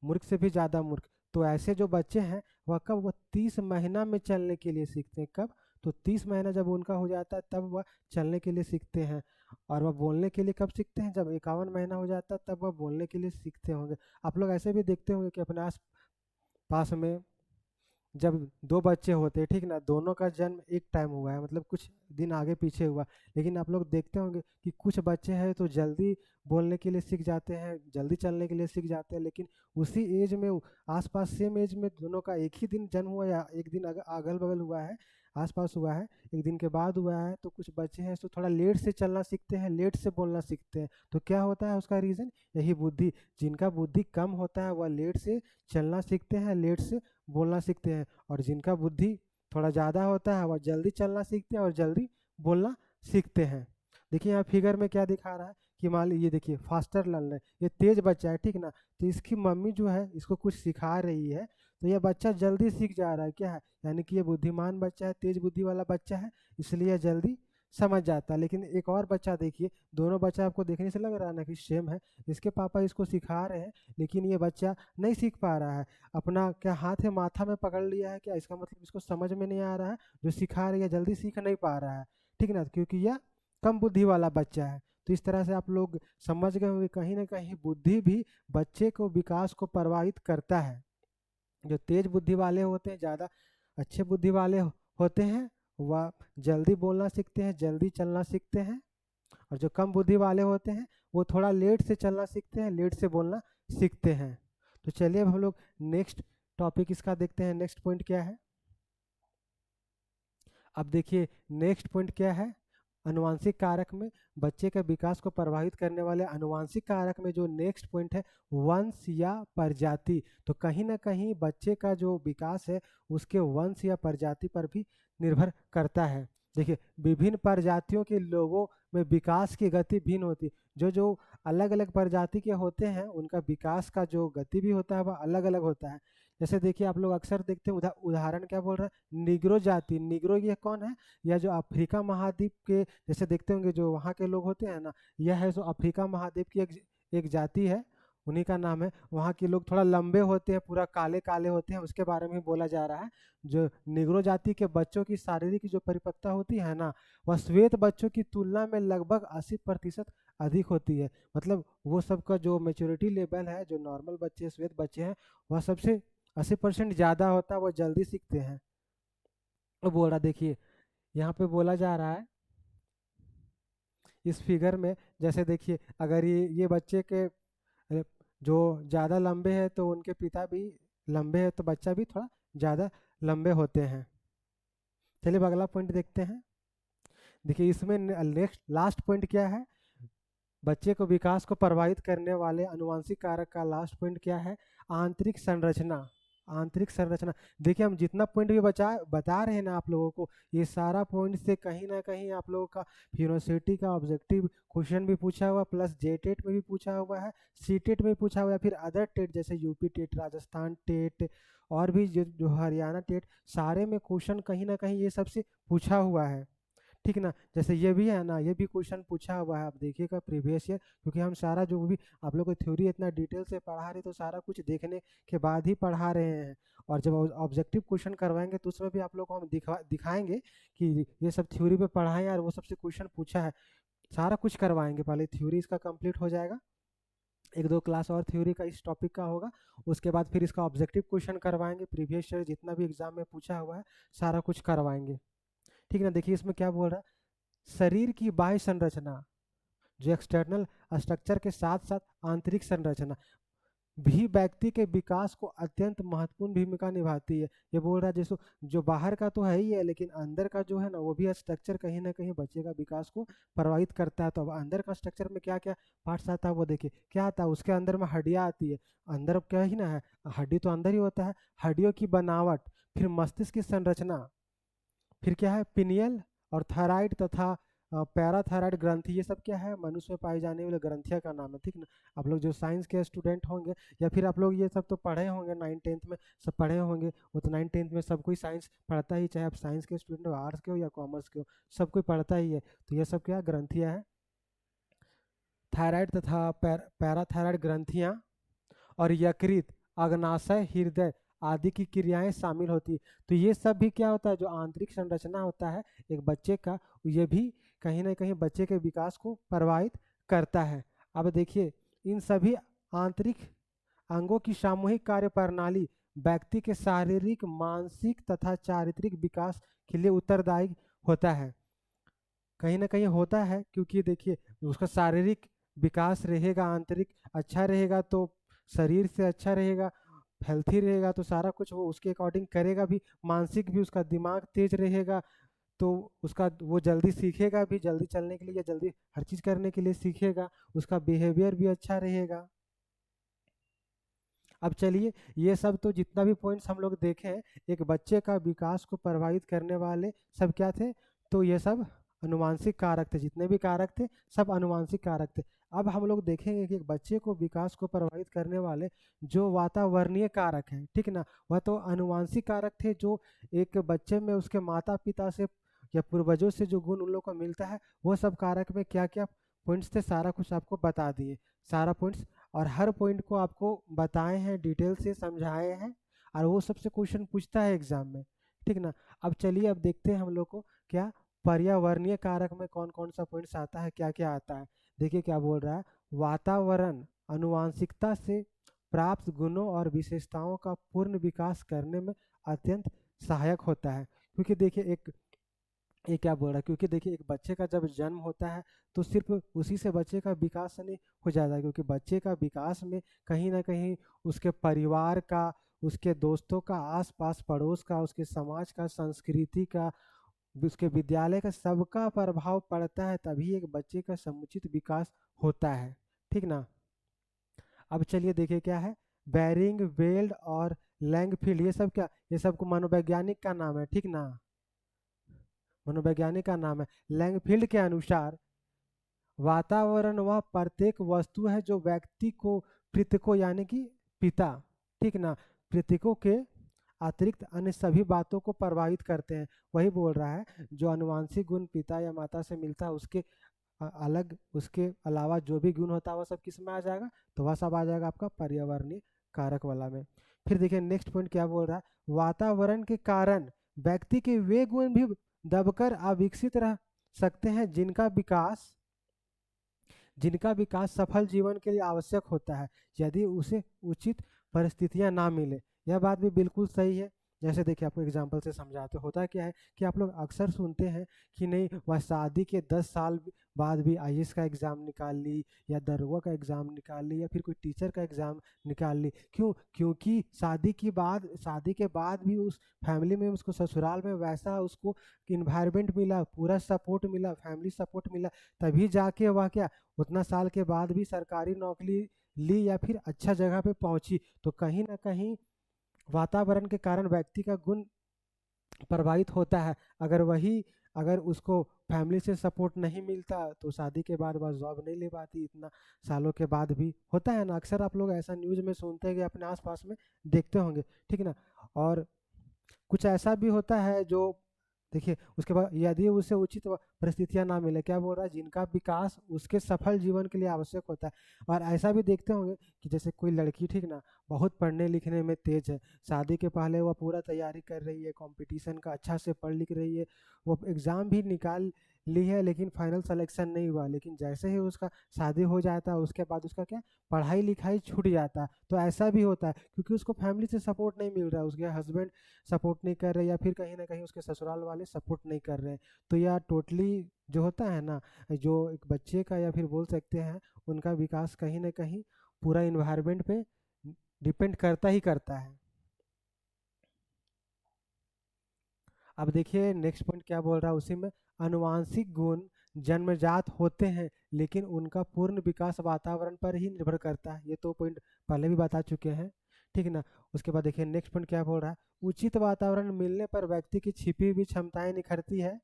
मूर्ख से भी ज़्यादा मूर्ख। तो ऐसे जो बच्चे हैं, वह 30 महीना में चलने के लिए सीखते हैं। कब? तो 30 महीना जब उनका हो जाता है, तब वह चलने के लिए सीखते हैं। और वह बोलने के लिए कब सीखते हैं? जब 51 महीना हो जाता है, तब वह बोलने के लिए सीखते होंगे। आप लोग ऐसे भी देखते होंगे कि अपने आस पास में जब दो बच्चे होते हैं, ठीक ना, दोनों का जन्म एक टाइम हुआ है, मतलब कुछ दिन आगे पीछे हुआ, लेकिन आप लोग देखते होंगे कि कुछ बच्चे हैं तो जल्दी बोलने के लिए सीख जाते हैं, जल्दी चलने के लिए सीख जाते हैं, लेकिन उसी एज में आसपास सेम एज में दोनों का एक ही दिन जन्म हुआ या एक दिन अगल बगल हुआ है, आसपास हुआ है, एक दिन के बाद हुआ है, तो कुछ बच्चे हैं तो थोड़ा लेट से चलना सीखते हैं, लेट से बोलना सीखते हैं। तो क्या होता है उसका रीज़न? यही बुद्धि। जिनका बुद्धि कम होता है वह लेट से चलना सीखते हैं, लेट से बोलना सीखते हैं। और जिनका बुद्धि थोड़ा ज़्यादा होता है, वह जल्दी चलना सीखते हैं और जल्दी बोलना सीखते हैं। देखिए यहाँ फिगर में क्या दिखा रहा है कि मान लीजिए, देखिए फास्टर लर्नर, ये तेज बच्चा है, ठीक ना, तो इसकी मम्मी जो है इसको कुछ सिखा रही है, तो ये बच्चा जल्दी सीख जा रहा है। क्या है? यानी कि ये बुद्धिमान बच्चा है, तेज बुद्धि वाला बच्चा है, इसलिए ये जल्दी समझ जाता है। लेकिन एक और बच्चा देखिए, दोनों बच्चा आपको देखने से लग रहा है ना कि सेम है, इसके पापा इसको सिखा रहे हैं, लेकिन ये बच्चा नहीं सीख पा रहा है। अपना क्या हाथ है माथा में पकड़ लिया है क्या? इसका मतलब इसको समझ में नहीं आ रहा है, जो सिखा रही है जल्दी सीख नहीं पा रहा है। ठीक ना, क्योंकि यह कम बुद्धि वाला बच्चा है। तो इस तरह से आप लोग समझ गए होंगे, कहीं ना कहीं बुद्धि भी बच्चे को विकास को प्रभावित करता है। जो तेज बुद्धि वाले होते हैं, ज़्यादा अच्छे बुद्धि वाले होते हैं, वह जल्दी बोलना सीखते हैं, जल्दी चलना सीखते हैं। और जो कम बुद्धि वाले होते हैं, वो थोड़ा लेट से चलना सीखते हैं, लेट से बोलना सीखते हैं। तो चलिए अब हम लोग नेक्स्ट टॉपिक इसका देखते हैं, नेक्स्ट पॉइंट क्या है। अब देखिए नेक्स्ट पॉइंट क्या है, अनुवांशिक कारक में बच्चे के विकास को प्रभावित करने वाले अनुवांशिक कारक में जो नेक्स्ट पॉइंट है, वंश या प्रजाति। तो कहीं ना कहीं बच्चे का जो विकास है उसके वंश या प्रजाति पर भी निर्भर करता है। देखिए विभिन्न प्रजातियों के लोगों में विकास की गति भिन्न होती है। जो जो अलग अलग प्रजाति के होते हैं, उनका विकास का जो गति भी होता है वह अलग अलग होता है। जैसे देखिए आप लोग अक्सर देखते हैं, उदाहरण क्या बोल रहा है, निग्रो जाति। निग्रो ये कौन है? या जो अफ्रीका महाद्वीप के, जैसे देखते होंगे जो वहाँ के लोग होते हैं ना, यह है जो अफ्रीका महाद्वीप की एक जाति है, उन्हीं का नाम है। वहाँ के लोग थोड़ा लंबे होते हैं, पूरा काले काले होते हैं, उसके बारे में बोला जा रहा है। जो निग्रो जाति के बच्चों की शारीरिक जो परिपक्वता होती है ना, वह श्वेत बच्चों की तुलना में लगभग 80% अधिक होती है। मतलब वो सबका जो मेच्योरिटी लेवल है, जो नॉर्मल बच्चे श्वेत बच्चे हैं, वह सबसे 80% ज़्यादा होता है वो जल्दी सीखते हैं। वो बोल रहा देखिए, यहाँ पे बोला जा रहा है इस फिगर में, जैसे देखिए अगर ये बच्चे के जो ज़्यादा लंबे हैं तो उनके पिता भी लंबे हैं, तो बच्चा भी थोड़ा ज़्यादा लंबे होते हैं। चलिए अब अगला पॉइंट देखते हैं। देखिए इसमें नेक्स्ट लास्ट पॉइंट क्या है, बच्चे को विकास को प्रभावित करने वाले अनुवांशिक कारक का लास्ट पॉइंट क्या है, आंतरिक संरचना। आंतरिक संरचना, देखिए हम जितना पॉइंट भी बता रहे हैं ना आप लोगों को, ये सारा पॉइंट से कहीं ना कहीं आप लोगों का यूनिवर्सिटी का ऑब्जेक्टिव क्वेश्चन भी पूछा हुआ, प्लस जेटेट में भी पूछा हुआ है, सीटेट में भी पूछा हुआ है, फिर अदर टेट जैसे यूपी टेट, राजस्थान टेट और भी जो हरियाणा टेट, सारे में क्वेश्चन कहीं ना कहीं ये सबसे पूछा हुआ है। ठीक ना, जैसे ये भी है ना, ये भी क्वेश्चन पूछा हुआ है, आप देखिएगा प्रीवियस ईयर, क्योंकि हम सारा जो भी आप लोग को थ्योरी इतना डिटेल से पढ़ा रहे तो सारा कुछ देखने के बाद ही पढ़ा रहे हैं। और जब ऑब्जेक्टिव क्वेश्चन करवाएंगे तो उसमें भी आप लोग को हम दिखाएंगे कि ये सब थ्योरी पे पढ़ा है यार, वो सबसे क्वेश्चन पूछा है, सारा कुछ करवाएंगे। पहले थ्योरी इसका कंप्लीट हो जाएगा, एक दो क्लास और थ्योरी का इस टॉपिक का होगा, उसके बाद फिर इसका ऑब्जेक्टिव क्वेश्चन करवाएंगे, प्रीवियस ईयर जितना भी एग्जाम में पूछा हुआ है सारा कुछ करवाएंगे। ठीक है ना, देखिए इसमें क्या बोल रहा है, शरीर की बाह्य संरचना, जो एक्सटर्नल स्ट्रक्चर के साथ साथ आंतरिक संरचना भी व्यक्ति के विकास को अत्यंत महत्वपूर्ण भूमिका निभाती है। ये बोल रहा है जैसे जो बाहर का तो है ही है, लेकिन अंदर का जो है ना वो भी स्ट्रक्चर कहीं ना कहीं बच्चे का विकास को प्रभावित करता है। तो अब अंदर का स्ट्रक्चर में क्या क्या पार्ट्स आता है वो देखिए, क्या आता है उसके अंदर में, हड्डियाँ आती है, अंदर क्या ही ना है, हड्डी तो अंदर ही होता है, हड्डियों की बनावट, फिर मस्तिष्क की संरचना, फिर क्या है पिनियल और थायराइड तथा पैराथायराइड ग्रंथि, ये सब क्या है मनुष्य में पाई जाने वाली ग्रंथियां का नाम है। ठीक ना, आप लोग जो साइंस के स्टूडेंट होंगे या फिर आप लोग ये सब तो पढ़े होंगे, 9th-10th में सब पढ़े होंगे, वो तो 9th-10th में सब कोई साइंस पढ़ता ही, चाहे आप साइंस के स्टूडेंट हो, आर्ट्स के हो या कॉमर्स के हो, सब कोई पढ़ता ही है। तो ये सब क्या ग्रंथियाँ हैं, थायराइड तथा पैराथायराइड ग्रंथियाँ और यकृत, अग्नाशय, हृदय आदि की क्रियाएं शामिल होती है। तो ये सब भी क्या होता है, जो आंतरिक संरचना होता है एक बच्चे का, ये भी कहीं ना कहीं बच्चे के विकास को प्रभावित करता है। अब देखिए इन सभी आंतरिक अंगों की सामूहिक कार्य प्रणाली व्यक्ति के शारीरिक, मानसिक तथा चारित्रिक विकास के लिए उत्तरदायी होता है, कहीं ना कहीं होता है, क्योंकि देखिए उसका शारीरिक विकास रहेगा, आंतरिक अच्छा रहेगा तो शरीर से अच्छा रहेगा, हेल्थी रहेगा तो सारा कुछ वो उसके अकॉर्डिंग करेगा भी, मानसिक भी उसका दिमाग तेज रहेगा तो उसका वो जल्दी सीखेगा भी, जल्दी चलने के लिए या जल्दी हर चीज़ करने के लिए सीखेगा, उसका बिहेवियर भी अच्छा रहेगा। अब चलिए ये सब तो जितना भी पॉइंट्स हम लोग देखे हैं, एक बच्चे का विकास को प्रभावित करने वाले सब क्या थे, तो ये सब अनुवांशिक कारक थे, जितने भी कारक थे सब अनुवांशिक कारक थे। अब हम लोग देखेंगे कि एक बच्चे को विकास को प्रभावित करने वाले जो वातावरणीय कारक हैं, ठीक ना, वह तो अनुवांशिक कारक थे, जो एक बच्चे में उसके माता पिता से या पूर्वजों से जो गुण उन लोग को मिलता है, वो सब कारक में क्या क्या पॉइंट्स थे सारा कुछ आपको बता दिए, सारा पॉइंट्स, और हर पॉइंट को आपको बताए हैं, डिटेल से समझाए हैं, और वो सबसे क्वेश्चन पूछता है एग्जाम में। ठीक ना, अब चलिए अब देखते हैं हम लोग को क्या पर्यावरणीय कारक में कौन कौन सा पॉइंट्स आता है, क्या क्या आता है। देखिए क्या बोल रहा है, वातावरण अनुवांशिकता से प्राप्त गुणों और विशेषताओं का पूर्ण विकास करने में अत्यंत सहायक होता है। क्योंकि देखिए एक ये क्या बोल रहा है, क्योंकि देखिए एक बच्चे का जब जन्म होता है तो सिर्फ उसी से बच्चे का विकास नहीं हो जाता है, क्योंकि बच्चे का विकास में कहीं ना कहीं उसके परिवार का, उसके दोस्तों का, आस पास पड़ोस का, उसके समाज का, संस्कृति का, उसके विद्यालय का, सबका प्रभाव पड़ता है, तभी एक बच्चे का समुचित विकास होता है। ठीक ना, अब चलिए देखिए क्या है, बैरिंग, वेल्ड और लैंगफील्ड, ये सब क्या, ये सबको मनोवैज्ञानिक का नाम है। ठीक ना, मनोवैज्ञानिक का नाम है। लैंगफील्ड के अनुसार वातावरण वह प्रत्येक वस्तु है जो व्यक्ति को, प्रतीकों यानी कि पिता, ठीक ना, प्रतीकों के अतिरिक्त अन्य सभी बातों को प्रभावित करते हैं। वही बोल रहा है जो अनुवांशिक गुण पिता या माता से मिलता है उसके अलग, उसके अलावा जो भी गुण होता है वह सब किस में आ जाएगा, तो वह सब आ जाएगा आपका पर्यावरणीय कारक वाला में। फिर देखिए नेक्स्ट पॉइंट क्या बोल रहा है, वातावरण के कारण व्यक्ति के वे गुण भी दबकर अविकसित रह सकते हैं जिनका विकास सफल जीवन के लिए आवश्यक होता है, यदि उसे उचित परिस्थितियां ना मिले। यह बात भी बिल्कुल सही है। जैसे देखिए आपको एग्जांपल से समझाते, होता क्या है कि आप लोग अक्सर सुनते हैं कि नहीं, वह शादी के 10 साल बाद भी आईएएस का एग्ज़ाम निकाल ली, या दरोगा का एग्ज़ाम निकाल ली, या फिर कोई टीचर का एग्ज़ाम निकाल ली। क्यों? क्योंकि शादी के बाद भी उस फैमिली में, उसको ससुराल में वैसा उसको इन्वायरमेंट मिला, पूरा सपोर्ट मिला, फैमिली सपोर्ट मिला, तभी जाके वह क्या, उतना साल के बाद भी सरकारी नौकरी ली या फिर अच्छा जगह पे पहुंची। तो कहीं ना कहीं वातावरण के कारण व्यक्ति का गुण प्रभावित होता है। अगर उसको फैमिली से सपोर्ट नहीं मिलता तो शादी के बाद वह जॉब नहीं ले पाती, इतना सालों के बाद भी होता है ना, अक्सर आप लोग ऐसा न्यूज़ में सुनते हैं कि अपने आसपास में देखते होंगे, ठीक है ना। और कुछ ऐसा भी होता है जो, देखिए उसके बाद यदि उसे उचित परिस्थितियां ना मिले, क्या बोल रहा है, जिनका विकास उसके सफल जीवन के लिए आवश्यक होता है। और ऐसा भी देखते होंगे कि जैसे कोई लड़की, ठीक ना, बहुत पढ़ने लिखने में तेज है, शादी के पहले वह पूरा तैयारी कर रही है, कंपटीशन का अच्छा से पढ़ लिख रही है, वो एग्ज़ाम भी निकाल ली है, लेकिन फाइनल सिलेक्शन नहीं हुआ, लेकिन जैसे ही उसका शादी हो जाता है उसके बाद उसका क्या, पढ़ाई लिखाई छूट जाता है। तो ऐसा भी होता है क्योंकि उसको फैमिली से सपोर्ट नहीं मिल रहा है, उसके हस्बैंड सपोर्ट नहीं कर रहे, या फिर कहीं ना कहीं उसके ससुराल वाले सपोर्ट नहीं कर रहे। तो यह टोटली जो होता है ना, जो एक बच्चे का, या फिर बोल सकते हैं उनका विकास कहीं ना कहीं पूरा इन्वायरमेंट पे डिपेंड करता ही करता है। अब देखिए नेक्स्ट पॉइंट क्या बोल रहा है उसी में, अनुवांशिक गुण जन्मजात होते हैं, लेकिन उनका पूर्ण विकास वातावरण पर ही निर्भर करता है। ये तो पॉइंट पहले भी बता चुके हैं, ठीक है ना। उसके बाद देखिए नेक्स्ट पॉइंट क्या बोल रहा है, उचित वातावरण मिलने पर व्यक्ति की छिपी हुई क्षमताएं निखरती है,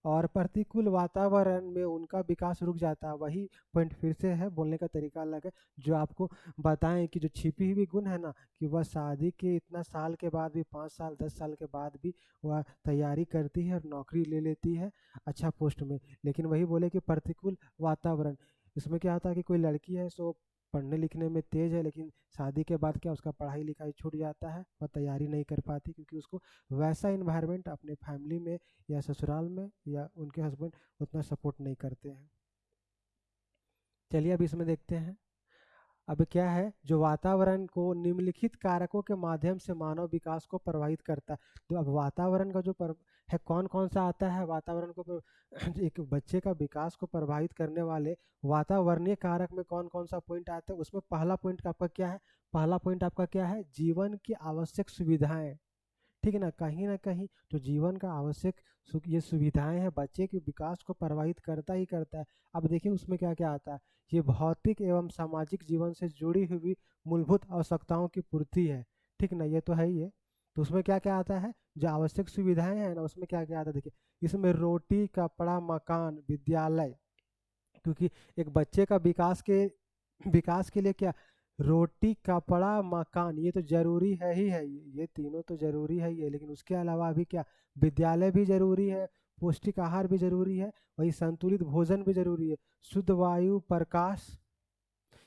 और प्रतिकूल वातावरण में उनका विकास रुक जाता है। वही पॉइंट फिर से है, बोलने का तरीका अलग है, जो आपको बताएं कि जो छिपी हुई गुण है ना, कि वह शादी के इतना साल के बाद भी, 5 साल 10 साल के बाद भी वह तैयारी करती है और नौकरी ले लेती है अच्छा पोस्ट में। लेकिन वही बोले कि प्रतिकूल वातावरण, इसमें क्या होता है कि कोई लड़की है सो पढ़ने लिखने में तेज है, लेकिन शादी के बाद क्या, उसका पढ़ाई लिखाई छूट जाता है, वह तैयारी नहीं कर पाती, क्योंकि उसको वैसा इन्वायरमेंट अपने फैमिली में या ससुराल में या उनके हस्बैंड उतना सपोर्ट नहीं करते हैं। चलिए अब इसमें देखते हैं। अब क्या है, जो वातावरण को निम्नलिखित कारकों के माध्यम से मानव विकास को प्रभावित करता है। तो अब वातावरण का जो है, कौन कौन सा आता है वातावरण को एक बच्चे का विकास को प्रभावित करने वाले वातावरणीय कारक में कौन कौन सा पॉइंट आता है, उसमें पहला पॉइंट आपका क्या है, पहला पॉइंट आपका क्या है, जीवन की आवश्यक सुविधाएं, ठीक है ना। कहीं ना कहीं जो जीवन का आवश्यक ये सुविधाएं हैं, बच्चे के विकास को प्रभावित करता ही करता है। अब देखिए उसमें क्या क्या आता है, ये भौतिक एवं सामाजिक जीवन से जुड़ी हुई मूलभूत आवश्यकताओं की पूर्ति है, ठीक ना, ये तो है ही है। तो उसमें क्या क्या आता है, जो आवश्यक सुविधाएं हैं ना, उसमें क्या क्या आता है, देखिए इसमें रोटी कपड़ा मकान विद्यालय, क्योंकि एक बच्चे का विकास के लिए क्या, रोटी कपड़ा मकान, ये तो जरूरी है ही है, ये तीनों तो जरूरी है ही है, लेकिन उसके अलावा भी क्या, विद्यालय भी जरूरी है, पौष्टिक आहार भी जरूरी है, वही संतुलित भोजन भी जरूरी है, शुद्ध वायु प्रकाश,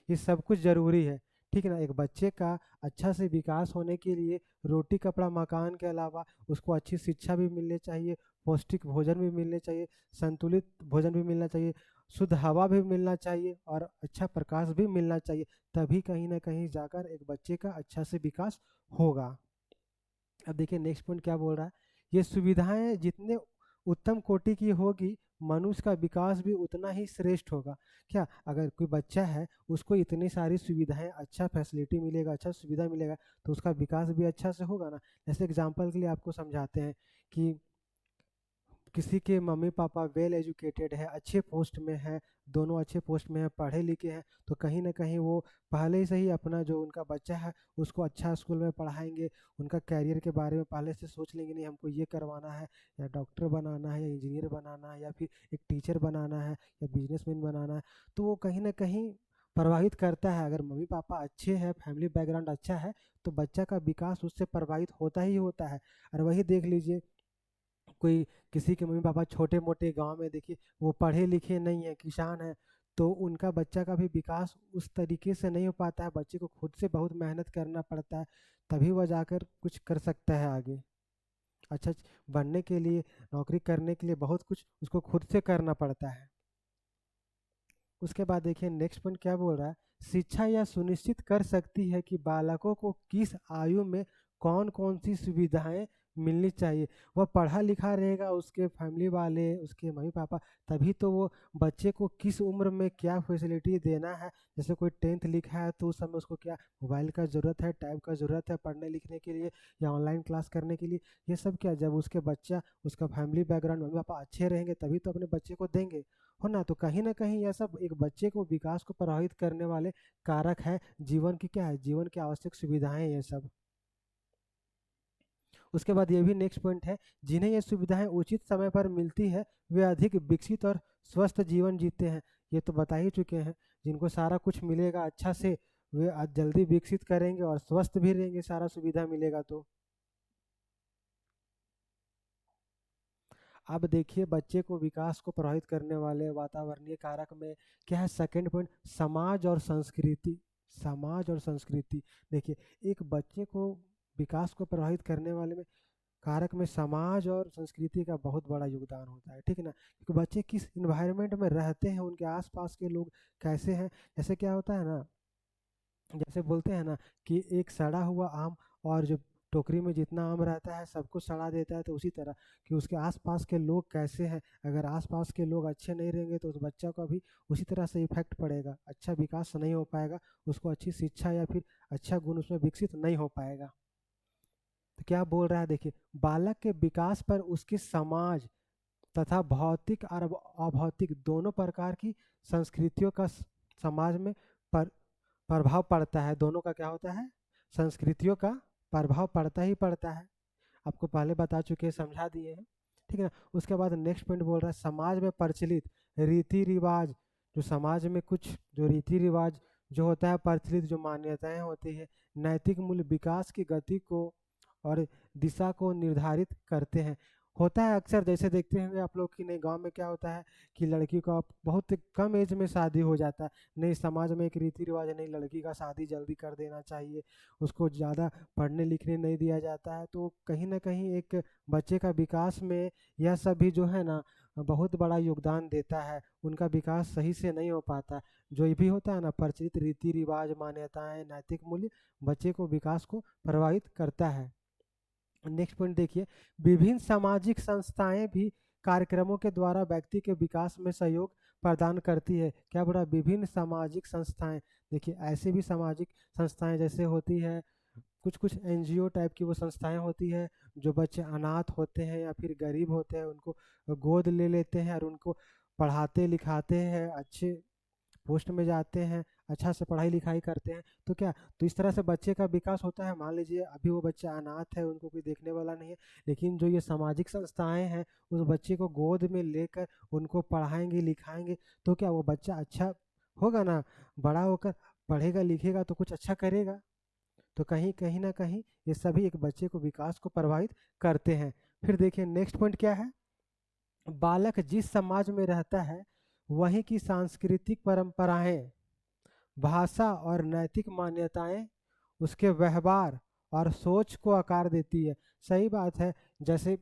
ये सब कुछ ज़रूरी है, ठीक है ना। एक बच्चे का अच्छा से विकास होने के लिए रोटी कपड़ा मकान के अलावा उसको अच्छी शिक्षा भी मिलनी चाहिए, पौष्टिक भोजन भी मिलने चाहिए, संतुलित भोजन भी मिलना चाहिए, शुद्ध हवा भी मिलना चाहिए, और अच्छा प्रकाश भी मिलना चाहिए। तभी कहीं ना कहीं जाकर एक बच्चे का अच्छा से विकास होगा। अब देखिए नेक्स्ट पॉइंट क्या बोल रहा है, ये सुविधाएं जितने उत्तम कोटि की होगी, मनुष्य का विकास भी उतना ही श्रेष्ठ होगा। क्या, अगर कोई बच्चा है उसको इतनी सारी सुविधाएं, अच्छा फैसिलिटी मिलेगा, अच्छा सुविधा मिलेगा, तो उसका विकास भी अच्छा से होगा ना। जैसे एग्जांपल के लिए आपको समझाते हैं कि किसी के मम्मी पापा वेल एजुकेटेड है, अच्छे पोस्ट में है, दोनों अच्छे पोस्ट में है, पढ़े लिखे हैं, तो कहीं ना कहीं वो पहले से ही अपना जो उनका बच्चा है उसको अच्छा स्कूल में पढ़ाएंगे, उनका कैरियर के बारे में पहले से सोच लेंगे, नहीं हमको ये करवाना है, या डॉक्टर बनाना है, या इंजीनियर बनाना है, या फिर एक टीचर बनाना है, या बिजनेसमैन बनाना है। तो वो कहीं ना कहीं प्रभावित करता है, अगर मम्मी पापा अच्छे हैं, फैमिली बैकग्राउंड अच्छा है, तो बच्चा का विकास उससे प्रभावित होता ही होता है। और वही देख लीजिए, कोई किसी के मम्मी पापा छोटे मोटे गांव में, देखिए वो पढ़े लिखे नहीं है, किसान है, तो उनका बच्चा का भी विकास उस तरीके से नहीं हो पाता है, बच्चे को खुद से बहुत मेहनत करना पड़ता है, तभी वह जाकर कुछ कर सकता है आगे, अच्छा बनने के लिए, नौकरी करने के लिए बहुत कुछ उसको खुद से करना पड़ता है। उसके बाद देखिए नेक्स्ट पॉइंट क्या बोल रहा है, शिक्षा यह सुनिश्चित कर सकती है कि बालकों को किस आयु में कौन कौन सी सुविधाएं मिलनी चाहिए। वह पढ़ा लिखा रहेगा, उसके फैमिली वाले, उसके मम्मी पापा, तभी तो वो बच्चे को किस उम्र में क्या फैसिलिटी देना है। जैसे कोई 10th लिखा है तो उस समय उसको क्या मोबाइल का ज़रूरत है, टैब का ज़रूरत है पढ़ने लिखने के लिए या ऑनलाइन क्लास करने के लिए। ये सब क्या, जब उसके बच्चा, उसका फैमिली बैकग्राउंड, मम्मी पापा अच्छे रहेंगे तभी तो अपने बच्चे को देंगे, हो ना। तो कहीं ना कहीं यह सब एक बच्चे को विकास को प्रभावित करने वाले कारक है। जीवन की क्या है, जीवन की आवश्यक सुविधाएं ये सब। उसके बाद ये भी नेक्स्ट पॉइंट है, जिन्हें ये सुविधाएं उचित समय पर मिलती है वे अधिक विकसित और स्वस्थ जीवन जीते हैं। ये तो बता ही चुके हैं, जिनको सारा कुछ मिलेगा अच्छा से, वे जल्दी विकसित करेंगे और स्वस्थ भी रहेंगे, सारा सुविधा मिलेगा तो। अब देखिए बच्चे को विकास को प्रभावित करने वाले वातावरणीय कारक में क्या है, सेकंड पॉइंट, समाज और संस्कृति। समाज और संस्कृति, देखिए एक बच्चे को विकास को प्रभावित करने वाले में कारक में समाज और संस्कृति का बहुत बड़ा योगदान होता है, ठीक है ना। क्योंकि बच्चे किस इन्वायरमेंट में रहते हैं, उनके आसपास के लोग कैसे हैं। जैसे क्या होता है ना, जैसे बोलते हैं ना कि एक सड़ा हुआ आम, और जो टोकरी में जितना आम रहता है सबको सड़ा देता है, तो उसी तरह कि उसके आसपास के लोग कैसे हैं। अगर आसपास के लोग अच्छे नहीं रहेंगे तो उस बच्चा को भी उसी तरह से इफेक्ट पड़ेगा, अच्छा विकास नहीं हो पाएगा, उसको अच्छी शिक्षा या फिर अच्छा गुण उसमें विकसित नहीं हो पाएगा। तो क्या बोल रहा है, देखिए बालक के विकास पर उसके समाज तथा भौतिक और अभौतिक दोनों प्रकार की संस्कृतियों का समाज में पर प्रभाव पड़ता है। दोनों का क्या होता है, संस्कृतियों का प्रभाव पड़ता ही पड़ता है। आपको पहले बता चुके हैं, समझा दिए हैं, ठीक है ना। उसके बाद नेक्स्ट पॉइंट बोल रहा है, समाज में प्रचलित रीति रिवाज। जो समाज में कुछ जो रीति रिवाज जो होता है प्रचलित, जो मान्यताएं होती है, नैतिक मूल्य विकास की गति को और दिशा को निर्धारित करते हैं। होता है अक्सर, जैसे देखते होंगे आप लोग कि नहीं, गांव में क्या होता है कि लड़की का बहुत कम एज में शादी हो जाता है। नहीं, समाज में एक रीति रिवाज है, नहीं लड़की का शादी जल्दी कर देना चाहिए, उसको ज़्यादा पढ़ने लिखने नहीं दिया जाता है। तो कहीं ना कहीं एक बच्चे का विकास में यह सब भी जो है ना बहुत बड़ा योगदान देता है, उनका विकास सही से नहीं हो पाता। जो ये भी होता है ना, प्रचलित रीति रिवाज, मान्यताएं, नैतिक मूल्य बच्चे को विकास को प्रभावित करता है। नेक्स्ट पॉइंट देखिए, विभिन्न सामाजिक संस्थाएं भी कार्यक्रमों के द्वारा व्यक्ति के विकास में सहयोग प्रदान करती है। क्या बोला, विभिन्न सामाजिक संस्थाएं। देखिए ऐसे भी सामाजिक संस्थाएं जैसे होती है, कुछ कुछ एनजीओ टाइप की वो संस्थाएं होती है, जो बच्चे अनाथ होते हैं या फिर गरीब होते हैं उनको गोद ले लेते हैं और उनको पढ़ाते लिखाते हैं, अच्छे पोस्ट में जाते हैं, अच्छा से पढ़ाई लिखाई करते हैं। तो क्या, तो इस तरह से बच्चे का विकास होता है। मान लीजिए अभी वो बच्चा अनाथ है, उनको कोई देखने वाला नहीं है, लेकिन जो ये सामाजिक संस्थाएं हैं उस बच्चे को गोद में लेकर उनको पढ़ाएंगे लिखाएंगे, तो क्या वो बच्चा अच्छा होगा ना, बड़ा होकर पढ़ेगा लिखेगा तो कुछ अच्छा करेगा। तो कहीं कहीं ना कहीं ये सभी एक बच्चे को विकास को प्रभावित करते हैं। फिर देखिए नेक्स्ट पॉइंट क्या है, बालक जिस समाज में रहता है वहीं की सांस्कृतिक परंपराएं, भाषा और नैतिक मान्यताएं उसके व्यवहार और सोच को आकार देती है। सही बात है, जैसे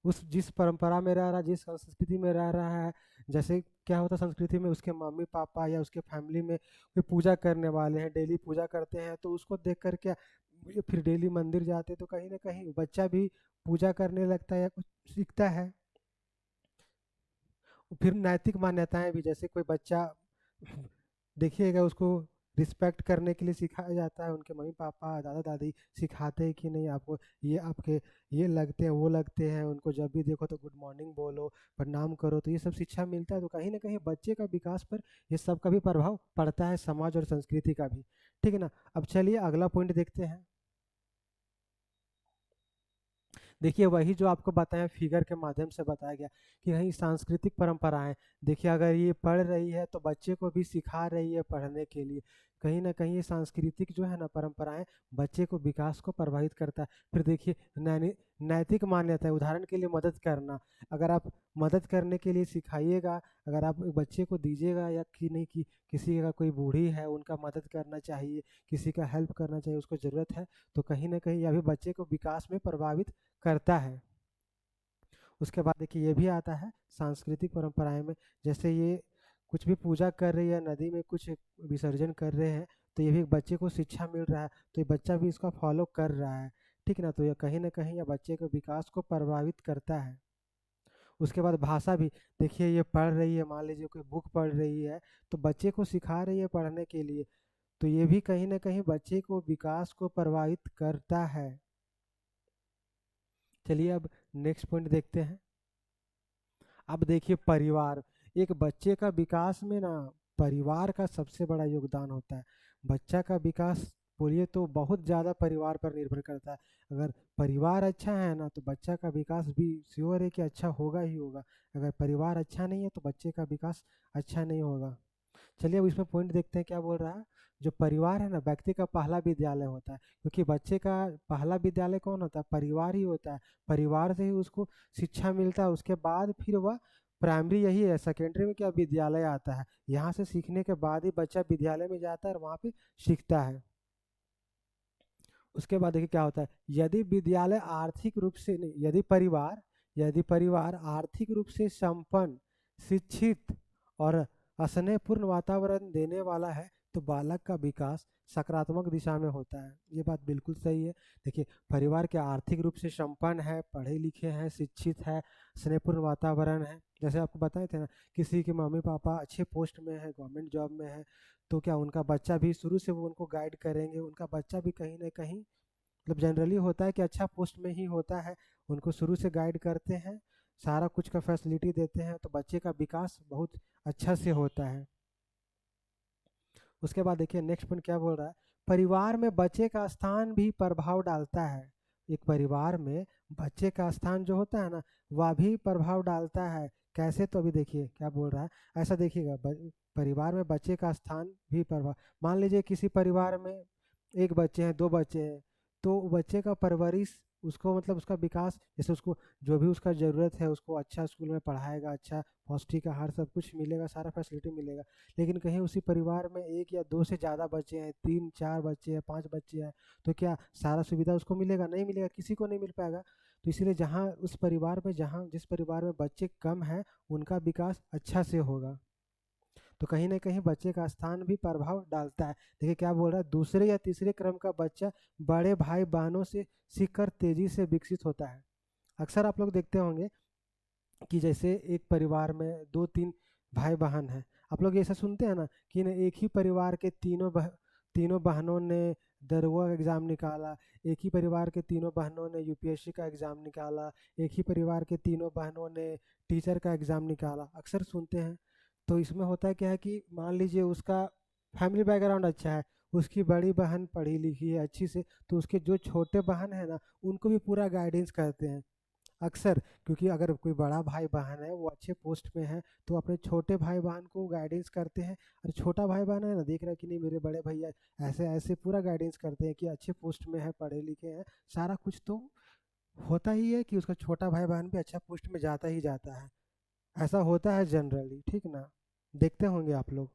उस जिस परंपरा में रह रहा है, जिस संस्कृति में रह रहा है, जैसे क्या होता है संस्कृति में उसके मम्मी पापा या उसके फैमिली में कोई पूजा करने वाले हैं, डेली पूजा करते हैं, तो उसको देख कर क्या ये फिर डेली मंदिर जाते, तो कहीं ना कहीं बच्चा भी पूजा करने लगता है या कुछ सीखता है। फिर नैतिक मान्यताएं भी, जैसे कोई बच्चा देखिएगा उसको रिस्पेक्ट करने के लिए सिखाया जाता है, उनके मम्मी पापा दादा दादी सिखाते हैं कि नहीं आपको ये आपके ये लगते हैं वो लगते हैं, उनको जब भी देखो तो गुड मॉर्निंग बोलो, प्रणाम करो, तो ये सब शिक्षा मिलता है। तो कहीं ना कहीं बच्चे का विकास पर ये सब का भी प्रभाव पड़ता है, समाज और संस्कृति का भी, ठीक है ना। अब चलिए अगला पॉइंट देखते हैं। देखिए वही जो आपको बताया, फिगर के माध्यम से बताया गया कि यही सांस्कृतिक परंपराएं। देखिए अगर ये पढ़ रही है तो बच्चे को भी सिखा रही है पढ़ने के लिए। कहीं ना कहीं ये सांस्कृतिक जो है ना परंपराएं बच्चे को विकास को प्रभावित करता है। फिर देखिए नैतिक मान्यता है, उदाहरण के लिए मदद करना। अगर आप मदद करने के लिए सिखाइएगा, अगर आप एक बच्चे को दीजिएगा या कि नहीं कि किसी का कोई बूढ़ी है उनका मदद करना चाहिए, किसी का हेल्प करना चाहिए, उसको ज़रूरत है, तो कहीं ना कहीं यह भी बच्चे को विकास में प्रभावित करता है। उसके बाद देखिए ये भी आता है सांस्कृतिक परंपराएं में, जैसे ये कुछ भी पूजा कर रही है, नदी में कुछ विसर्जन कर रहे हैं, तो ये भी एक बच्चे को शिक्षा मिल रहा है, तो ये बच्चा भी इसका फॉलो कर रहा है, ठीक ना, तो यह कहीं ना कहीं यह बच्चे के विकास को प्रभावित करता है। उसके बाद भाषा भी, देखिए ये पढ़ रही है, मान लीजिए कोई बुक पढ़ रही है, तो बच्चे को सिखा रही है पढ़ने के लिए, तो ये भी कहीं ना कहीं बच्चे को विकास को प्रभावित करता है। चलिए अब नेक्स्ट पॉइंट देखते हैं। अब देखिए परिवार, एक बच्चे का विकास में ना परिवार का सबसे बड़ा योगदान होता है। बच्चा का विकास बोलिए तो बहुत ज़्यादा परिवार पर निर्भर करता है। अगर परिवार अच्छा है ना तो बच्चा का विकास भी श्योर है कि अच्छा होगा ही होगा। अगर परिवार अच्छा नहीं है तो बच्चे का विकास अच्छा नहीं होगा। चलिए अब इसमें पॉइंट देखते हैं क्या बोल रहा है। जो परिवार है ना व्यक्ति का पहला विद्यालय होता है, क्योंकि बच्चे का पहला विद्यालय कौन होता है, परिवार ही होता है। परिवार से ही उसको शिक्षा मिलता है, उसके बाद फिर वह प्राइमरी यही है, सेकेंडरी में क्या विद्यालय आता है। यहाँ से सीखने के बाद ही बच्चा विद्यालय में जाता है और वहाँ पे सीखता है। उसके बाद देखिए क्या होता है, यदि विद्यालय आर्थिक रूप से नहीं, यदि परिवार आर्थिक रूप से संपन्न, शिक्षित और स्नेहपूर्ण वातावरण देने वाला है तो बालक का विकास सकारात्मक दिशा में होता है। ये बात बिल्कुल सही है। देखिए परिवार के आर्थिक रूप से संपन्न है, पढ़े लिखे हैं, शिक्षित है, स्नेहपूर्ण वातावरण है, जैसे आपको बताए थे ना, किसी के मम्मी पापा अच्छे पोस्ट में है, गवर्नमेंट जॉब में है, तो क्या उनका बच्चा भी शुरू से वो उनको गाइड करेंगे, उनका बच्चा भी कहीं ना कहीं मतलब जनरली होता है कि अच्छा पोस्ट में ही होता है, उनको शुरू से गाइड करते हैं, सारा कुछ का फैसिलिटी देते हैं, तो बच्चे का विकास बहुत अच्छा से होता है। उसके बाद देखिए नेक्स्ट पॉइंट क्या बोल रहा है, परिवार में बच्चे का स्थान भी प्रभाव डालता है। एक परिवार में बच्चे का स्थान जो होता है ना वह भी प्रभाव डालता है। कैसे, तो अभी देखिए क्या बोल रहा है। ऐसा देखिएगा परिवार में बच्चे का स्थान भी प्रभाव, मान लीजिए किसी परिवार में एक बच्चे हैं, दो बच्चे हैं, तो बच्चे का परवरिश उसको मतलब उसका विकास, जैसे उसको जो भी उसका ज़रूरत है उसको अच्छा स्कूल में पढ़ाएगा, अच्छा पौष्टिक आहार सब कुछ मिलेगा, सारा फैसिलिटी मिलेगा। लेकिन कहीं उसी परिवार में एक या दो से ज़्यादा बच्चे हैं, तीन चार बच्चे हैं, पांच बच्चे हैं, तो क्या सारा सुविधा उसको मिलेगा, नहीं मिलेगा, किसी को नहीं मिल पाएगा। तो इसीलिए जहाँ उस परिवार में जहाँ जिस परिवार में बच्चे कम हैं उनका विकास अच्छा से होगा। तो कहीं ना कहीं बच्चे का स्थान भी प्रभाव डालता है। देखिए क्या बोल रहा है, दूसरे या तीसरे क्रम का बच्चा बड़े भाई बहनों से सीखकर तेजी से विकसित होता है। अक्सर आप लोग देखते होंगे कि जैसे एक परिवार में दो तीन भाई बहन हैं, आप लोग ऐसा सुनते हैं ना कि न एक ही परिवार के तीनों बहनों ने दरोगा का एग्ज़ाम निकाला, एक ही परिवार के तीनों बहनों ने यूपीएससी का एग्ज़ाम निकाला, एक ही परिवार के तीनों बहनों ने टीचर का एग्ज़ाम निकाला, अक्सर सुनते हैं। तो इसमें होता है क्या है कि मान लीजिए उसका फैमिली बैकग्राउंड अच्छा है, उसकी बड़ी बहन पढ़ी लिखी है अच्छी से, तो उसके जो छोटे बहन है ना उनको भी पूरा गाइडेंस करते हैं अक्सर। क्योंकि अगर कोई बड़ा भाई बहन है वो अच्छे पोस्ट में है तो अपने छोटे भाई बहन को गाइडेंस करते हैं, और छोटा भाई बहन है ना देख रहा है कि नहीं मेरे बड़े भैया ऐसे ऐसे पूरा गाइडेंस करते हैं कि अच्छे पोस्ट में है, पढ़े लिखे हैं, सारा कुछ तो होता ही है कि उसका छोटा भाई बहन भी अच्छा पोस्ट में जाता ही जाता है। ऐसा होता है जनरली, ठीक ना, देखते होंगे आप लोग।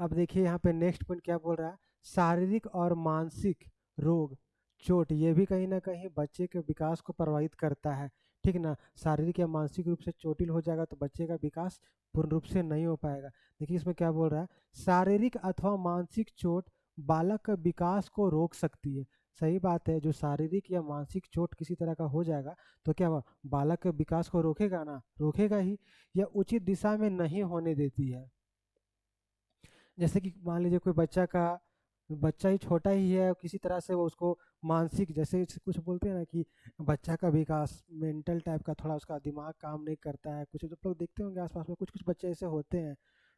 अब देखिए यहाँ पे नेक्स्ट पॉइंट क्या बोल रहा है, शारीरिक और मानसिक रोग, चोट, ये भी कहीं ना कहीं बच्चे के विकास को प्रभावित करता है, ठीक ना। शारीरिक या मानसिक रूप से चोटिल हो जाएगा तो बच्चे का विकास पूर्ण रूप से नहीं हो पाएगा। देखिए इसमें क्या बोल रहा है, शारीरिक अथवा मानसिक चोट बालक का विकास को रोक सकती है। सही बात है, जो शारीरिक या मानसिक चोट किसी तरह का हो जाएगा तो क्या हुआ, बालक के विकास को रोकेगा ना, रोकेगा ही, या उचित दिशा में नहीं होने देती है। जैसे कि मान लीजिए कोई बच्चा ही छोटा ही है, किसी तरह से वो उसको मानसिक, जैसे कुछ बोलते हैं ना कि बच्चा का विकास मेंटल टाइप का, थोड़ा उसका दिमाग काम नहीं करता है, कुछ लोग देखते होंगे आसपास में, कुछ कुछ बच्चे ऐसे होते हैं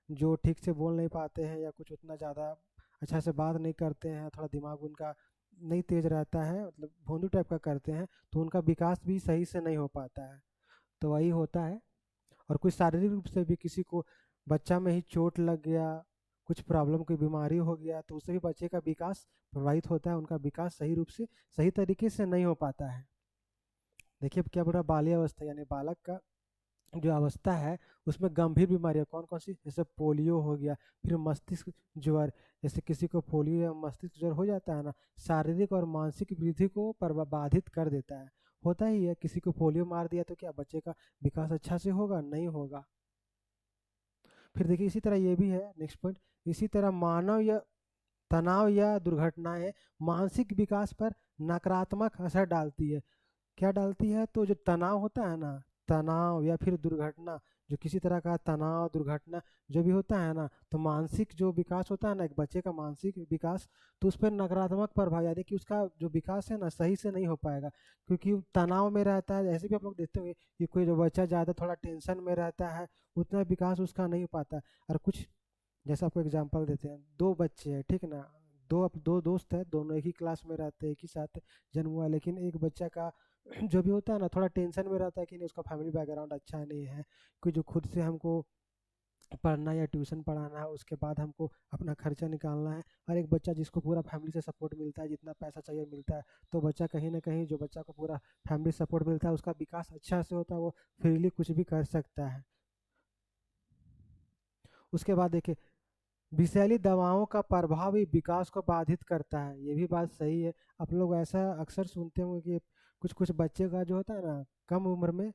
जो ठीक से बोल नहीं पाते हैं या कुछ उतना ज़्यादा अच्छा से बात नहीं करते हैं, थोड़ा दिमाग उनका नहीं तेज रहता है, मतलब भोंदू टाइप का करते हैं, तो उनका विकास भी सही से नहीं हो पाता है। तो वही होता है। और कुछ शारीरिक रूप से भी किसी को बच्चा में ही चोट लग गया, कुछ प्रॉब्लम कोई बीमारी हो गया तो उससे भी बच्चे का विकास प्रभावित होता है, उनका विकास सही रूप से सही तरीके से नहीं हो पाता है। देखिए अब क्या बोल रहा है, बाल्य अवस्था यानी बालक का जो अवस्था है उसमें गंभीर बीमारियां कौन कौन सी, जैसे पोलियो हो गया, फिर मस्तिष्क ज्वर, जैसे किसी को पोलियो या मस्तिष्क ज्वर हो जाता है ना, शारीरिक और मानसिक वृद्धि को बाधित कर देता है। होता ही है, किसी को पोलियो मार दिया तो क्या बच्चे का विकास अच्छा से होगा, नहीं होगा। फिर देखिए इसी तरह ये भी है नेक्स्ट पॉइंट, इसी तरह मानव या तनाव या दुर्घटनाएं मानसिक विकास पर नकारात्मक असर डालती है। क्या डालती है? तो जो तनाव होता है ना, तनाव या फिर दुर्घटना, जो किसी तरह का तनाव दुर्घटना जो भी होता है ना, तो मानसिक जो विकास होता है ना, एक बच्चे का मानसिक विकास, तो उस पर नकारात्मक प्रभाव, यानी कि उसका जो विकास है ना सही से नहीं हो पाएगा, क्योंकि वो तनाव में रहता है। ऐसे भी आप लोग देखते होंगे कि कोई जो बच्चा ज़्यादा थोड़ा टेंशन में रहता है, उतना विकास उसका नहीं हो पाता। और कुछ, जैसे आपको एग्जांपल देते हैं, दो बच्चे हैं, ठीक ना, दो दोस्त हैं, दोनों एक ही क्लास में रहते हैं, एक ही साथ जन्म हुआ, लेकिन एक बच्चा का जो भी होता है ना, थोड़ा टेंशन में रहता है कि नहीं, उसका फैमिली बैकग्राउंड अच्छा नहीं है, कोई जो खुद से हमको पढ़ना या ट्यूशन पढ़ाना है, उसके बाद हमको अपना खर्चा निकालना है। और एक बच्चा जिसको पूरा फैमिली से सपोर्ट मिलता है, जितना पैसा चाहिए मिलता है, तो बच्चा कहीं ना कहीं, जो बच्चा को पूरा फैमिली सपोर्ट मिलता है, उसका विकास अच्छा से होता है, वो फ्रीली कुछ भी कर सकता है। उसके बाद देखिए, विषैली दवाओं का प्रभाव भी विकास को बाधित करता है, ये भी बात सही है। आप लोग ऐसा अक्सर सुनते होंगे कि कुछ कुछ बच्चे का जो होता है ना, कम उम्र में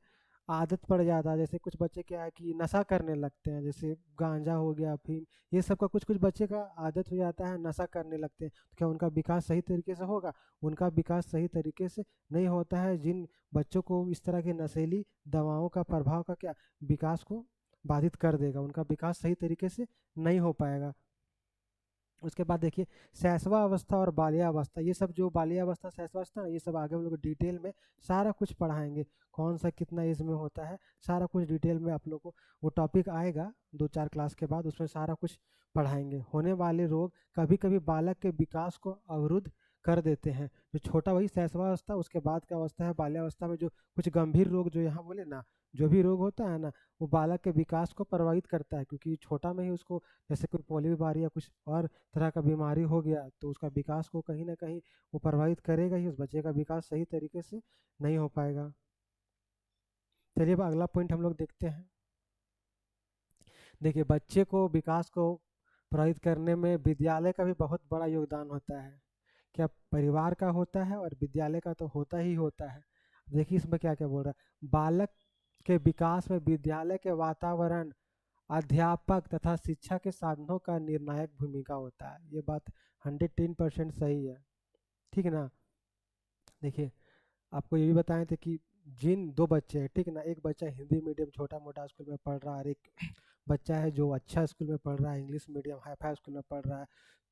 आदत पड़ जाता है। जैसे कुछ बच्चे क्या है कि नशा करने लगते हैं, जैसे गांजा हो गया, फिर ये सब का कुछ कुछ बच्चे का आदत हो जाता है, नशा करने लगते हैं, तो क्या उनका विकास सही तरीके से होगा? उनका विकास सही तरीके से नहीं होता है। जिन बच्चों को इस तरह की नशीली दवाओं का प्रभाव का क्या, विकास को बाधित कर देगा, उनका विकास सही तरीके से नहीं हो पाएगा। उसके बाद देखिए, शैशवा अवस्था और बाल्यावस्था, ये सब जो बाल्यावस्था शैशवावस्था, ये सब आगे हम लोग डिटेल में सारा कुछ पढ़ाएंगे, कौन सा कितना एज में होता है, सारा कुछ डिटेल में आप लोग को वो टॉपिक आएगा 2-4 क्लास के बाद, उसमें सारा कुछ पढ़ाएंगे। होने वाले रोग कभी कभी बालक के विकास को अवरुद्ध कर देते हैं। जो छोटा वही शैशवावस्था, उसके बाद का अवस्था है बाल्यावस्था में, जो कुछ गंभीर रोग जो यहाँ बोले ना, जो भी रोग होता है ना, वो बालक के विकास को प्रभावित करता है, क्योंकि छोटा में ही उसको, जैसे कोई पोलियो बीमारी या कुछ और तरह का बीमारी हो गया, तो उसका विकास को कहीं ना कहीं वो प्रभावित करेगा ही, उस बच्चे का विकास सही तरीके से नहीं हो पाएगा। चलिए अब अगला पॉइंट हम लोग देखते हैं। देखिए, बच्चे को विकास को प्रभावित करने में विद्यालय का भी बहुत बड़ा योगदान होता है। क्या, परिवार का होता है और विद्यालय का तो होता ही होता है। देखिए इसमें क्या क्या बोल रहा है, बालक के विकास में विद्यालय के वातावरण, अध्यापक तथा शिक्षा के साधनों का निर्णायक भूमिका होता है। ये बात 110% सही है, ठीक है ना। देखिए, आपको ये भी बताए थे कि जिन दो बच्चे हैं, ठीक है ना, एक बच्चा हिंदी मीडियम छोटा मोटा स्कूल में पढ़ रहा है, और एक बच्चा है जो अच्छा स्कूल में पढ़ रहा है, English medium hi fi school में पढ़ रहा है।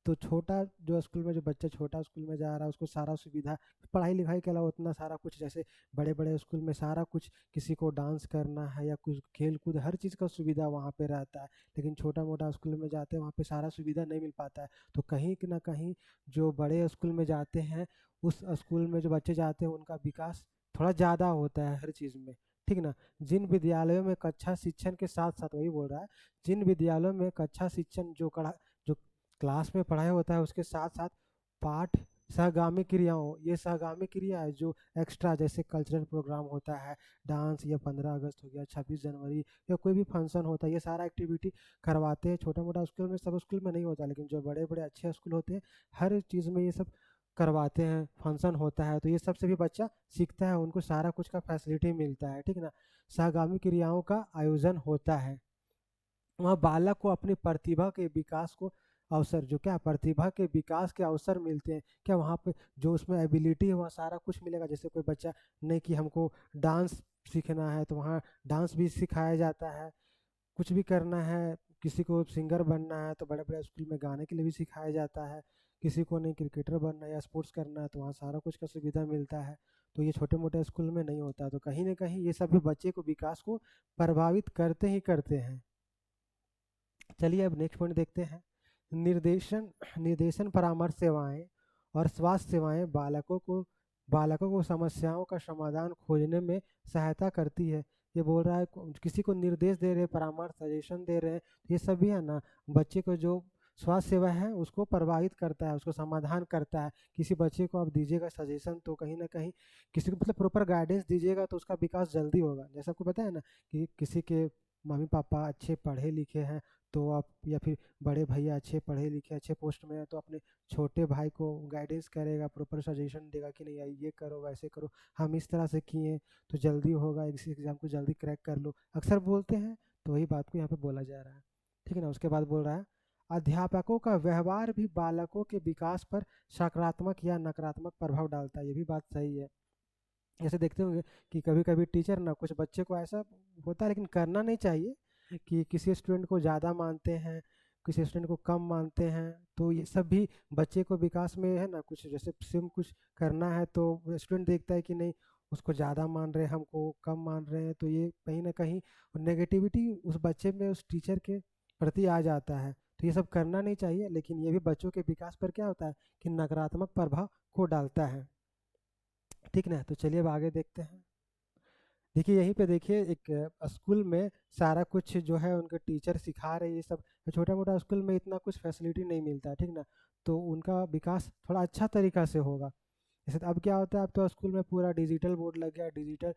तो छोटा जो स्कूल में, जो बच्चा छोटा स्कूल में जा रहा है, उसको सारा सुविधा, पढ़ाई लिखाई के अलावा उतना सारा कुछ, जैसे बड़े बड़े स्कूल में सारा कुछ, किसी को डांस करना है या कुछ खेल कूद, हर चीज़ का सुविधा वहाँ पे रहता है। लेकिन छोटा मोटा स्कूल में जाते हैं, वहाँ पे सारा सुविधा नहीं मिल पाता है। तो कहीं ना कहीं जो बड़े स्कूल में जाते हैं, उस स्कूल में जो बच्चे जाते हैं, उनका विकास थोड़ा ज़्यादा होता है हर चीज़ में, ठीक ना। जिन विद्यालयों में कक्षा शिक्षण के साथ साथ, वही बोल रहा है, जिन विद्यालयों में कक्षा शिक्षण जो क्लास में पढ़ाई होता है, उसके साथ साथ पाठ सहगामी क्रियाओं, ये सहगामी क्रिया है जो एक्स्ट्रा, जैसे कल्चरल प्रोग्राम होता है, डांस, या 15 अगस्त हो गया, 26 जनवरी, या कोई भी फंक्शन होता है, ये सारा एक्टिविटी करवाते हैं। छोटा मोटा स्कूल में, सब स्कूल में नहीं होता, लेकिन जो बड़े बड़े अच्छे स्कूल होते हैं, हर चीज़ में ये सब करवाते हैं, फंक्शन होता है, तो ये सब से भी बच्चा सीखता है, उनको सारा कुछ का फैसिलिटी मिलता है, ठीक ना। सहगामी क्रियाओं का आयोजन होता है, वहाँ बालक को अपनी प्रतिभा के विकास को अवसर, जो क्या प्रतिभा के विकास के अवसर मिलते हैं, क्या वहाँ पे जो उसमें एबिलिटी है, वहाँ सारा कुछ मिलेगा। जैसे कोई बच्चा, नहीं कि हमको डांस सीखना है, तो वहाँ डांस भी सिखाया जाता है। कुछ भी करना है, किसी को सिंगर बनना है, तो बड़े बड़े स्कूल में गाने के लिए भी सिखाया जाता है। किसी को नहीं क्रिकेटर बनना है या स्पोर्ट्स करना है, तो वहाँ सारा कुछ का सुविधा मिलता है। तो ये छोटे मोटे स्कूल में नहीं होता, तो कहीं ना कहीं ये सब भी बच्चे को विकास को प्रभावित करते ही करते हैं। चलिए अब नेक्स्ट पॉइंट देखते हैं। निर्देशन निर्देशन परामर्श सेवाएं और स्वास्थ्य सेवाएं बालकों को समस्याओं का समाधान खोजने में सहायता करती है। ये बोल रहा है, किसी को निर्देश दे रहे हैं, परामर्श सजेशन दे रहे हैं, तो ये सब भी है ना, बच्चे को जो स्वास्थ्य सेवा है उसको प्रभावित करता है, उसको समाधान करता है। किसी बच्चे को आप दीजिएगा सजेशन, तो कहीं ना कहीं किसी को मतलब प्रॉपर गाइडेंस दीजिएगा, तो उसका विकास जल्दी होगा। जैसा आपको पता है ना कि किसी के मम्मी पापा अच्छे पढ़े लिखे हैं, तो आप, या फिर बड़े भैया अच्छे पढ़े लिखे अच्छे पोस्ट में है, तो अपने छोटे भाई को गाइडेंस करेगा, प्रॉपर सजेशन देगा कि नहीं यार ये करो वैसे करो, हम इस तरह से किए तो जल्दी होगा, इस एग्जाम को जल्दी क्रैक कर लो, अक्सर बोलते हैं। तो वही बात को यहाँ पे बोला जा रहा है, ठीक है ना। उसके बाद बोल रहा है, अध्यापकों का व्यवहार भी बालकों के विकास पर सकारात्मक या नकारात्मक प्रभाव डालता है। ये भी बात सही है। जैसे देखते होंगे कि कभी कभी टीचर ना कुछ बच्चे को ऐसा होता है, लेकिन करना नहीं चाहिए, कि किसी स्टूडेंट को ज़्यादा मानते हैं, किसी स्टूडेंट को कम मानते हैं। तो ये सब भी बच्चे को विकास में है ना, कुछ जैसे सेम कुछ करना है तो स्टूडेंट देखता है कि नहीं, उसको ज़्यादा मान रहे हैं, हमको कम मान रहे हैं, तो ये कहीं ना कहीं नेगेटिविटी उस बच्चे में उस टीचर के प्रति आ जाता है। तो ये सब करना नहीं चाहिए, लेकिन ये भी बच्चों के विकास पर क्या होता है कि नकारात्मक प्रभाव को डालता है। ठीक ना, तो चलिए अब आगे देखते हैं। देखिए यहीं पे देखिए एक स्कूल में सारा कुछ जो है उनके टीचर सिखा रहे हैं ये सब। छोटा मोटा स्कूल में इतना कुछ फैसिलिटी नहीं मिलता है, ठीक ना, तो उनका विकास थोड़ा अच्छा तरीका से होगा। जैसे अब क्या होता है, अब तो स्कूल में पूरा डिजिटल बोर्ड लग गया, डिजिटल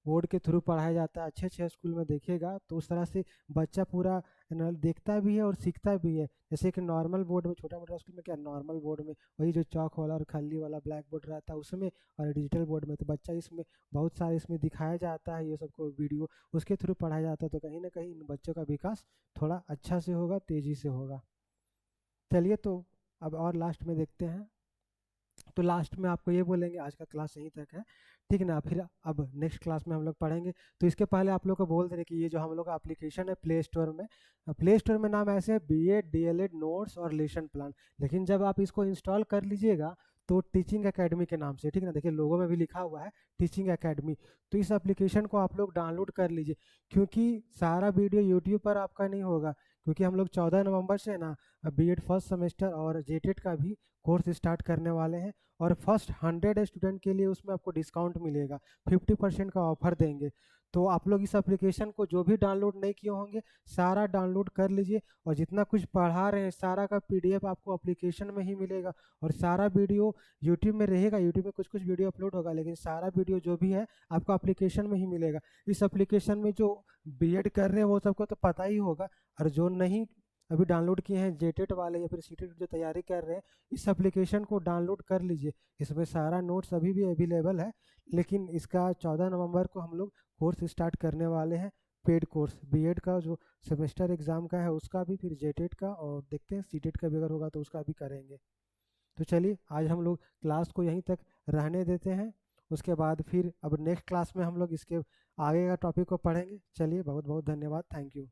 बोर्ड के थ्रू पढ़ाया जाता है। अच्छे अच्छे स्कूल में देखिएगा तो उस तरह से बच्चा पूरा देखता भी है और सीखता भी है। जैसे कि नॉर्मल बोर्ड में, छोटा मोटा स्कूल में क्या, नॉर्मल बोर्ड में वही जो चौक वाला और खल्ली वाला ब्लैक बोर्ड रहता है उसमें, और डिजिटल बोर्ड में तो बच्चा इसमें बहुत सारे इसमें दिखाया जाता है, ये सबको वीडियो उसके थ्रू पढ़ाया जाता है। तो कहीं ना कहीं इन बच्चों का विकास थोड़ा अच्छा से होगा, तेज़ी से होगा। चलिए तो अब और लास्ट में देखते हैं। तो लास्ट में आपको ये बोलेंगे आज का क्लास यहीं तक है, ठीक है ना। फिर अब नेक्स्ट क्लास में हम लोग पढ़ेंगे। तो इसके पहले आप लोग को बोल दें कि ये जो हम लोग का एप्लीकेशन है प्ले स्टोर में, प्ले स्टोर में नाम ऐसे है BEd DLEd नोट्स और लेसन प्लान। लेकिन जब आप इसको इंस्टॉल कर लीजिएगा तो टीचिंग एकेडमी के नाम से, ठीक है ना, देखिए लोगो में भी लिखा हुआ है टीचिंग एकेडमी। तो इस एप्लीकेशन को आप लोग डाउनलोड कर लीजिए, क्योंकि सारा वीडियो यूट्यूब पर आपका नहीं होगा, क्योंकि हम लोग 14 नवंबर से ना BEd फर्स्ट सेमेस्टर और JTET का भी कोर्स स्टार्ट करने वाले हैं। और फर्स्ट 100 स्टूडेंट के लिए उसमें आपको डिस्काउंट मिलेगा, 50% का ऑफर देंगे। तो आप लोग इस एप्लीकेशन को जो भी डाउनलोड नहीं किए होंगे सारा डाउनलोड कर लीजिए, और जितना कुछ पढ़ा रहे हैं सारा का PDF आपको एप्लीकेशन में ही मिलेगा। और सारा वीडियो यूट्यूब में रहेगा, यूट्यूब में कुछ कुछ वीडियो अपलोड होगा, लेकिन सारा वीडियो जो भी है आपको एप्लीकेशन में ही मिलेगा। इस एप्लीकेशन में जो BEd कर रहे हैं वो सबको तो पता ही होगा, और जो नहीं अभी डाउनलोड किए हैं JTET वाले या फिर CTET जो तैयारी कर रहे हैं, इस एप्लीकेशन को डाउनलोड कर लीजिए। इसमें सारा नोट्स अभी भी अवेलेबल है, लेकिन इसका 14 नवंबर को हम लोग कोर्स स्टार्ट करने वाले हैं, पेड कोर्स BEd का जो सेमेस्टर एग्ज़ाम का है उसका भी, फिर JTET का, और देखते हैं CTET का भी अगर होगा तो उसका भी करेंगे। तो चलिए आज हम लोग क्लास को यहीं तक रहने देते हैं। उसके बाद फिर अब नेक्स्ट क्लास में हम लोग इसके आगे का टॉपिक को पढ़ेंगे। चलिए बहुत बहुत धन्यवाद, थैंक यू।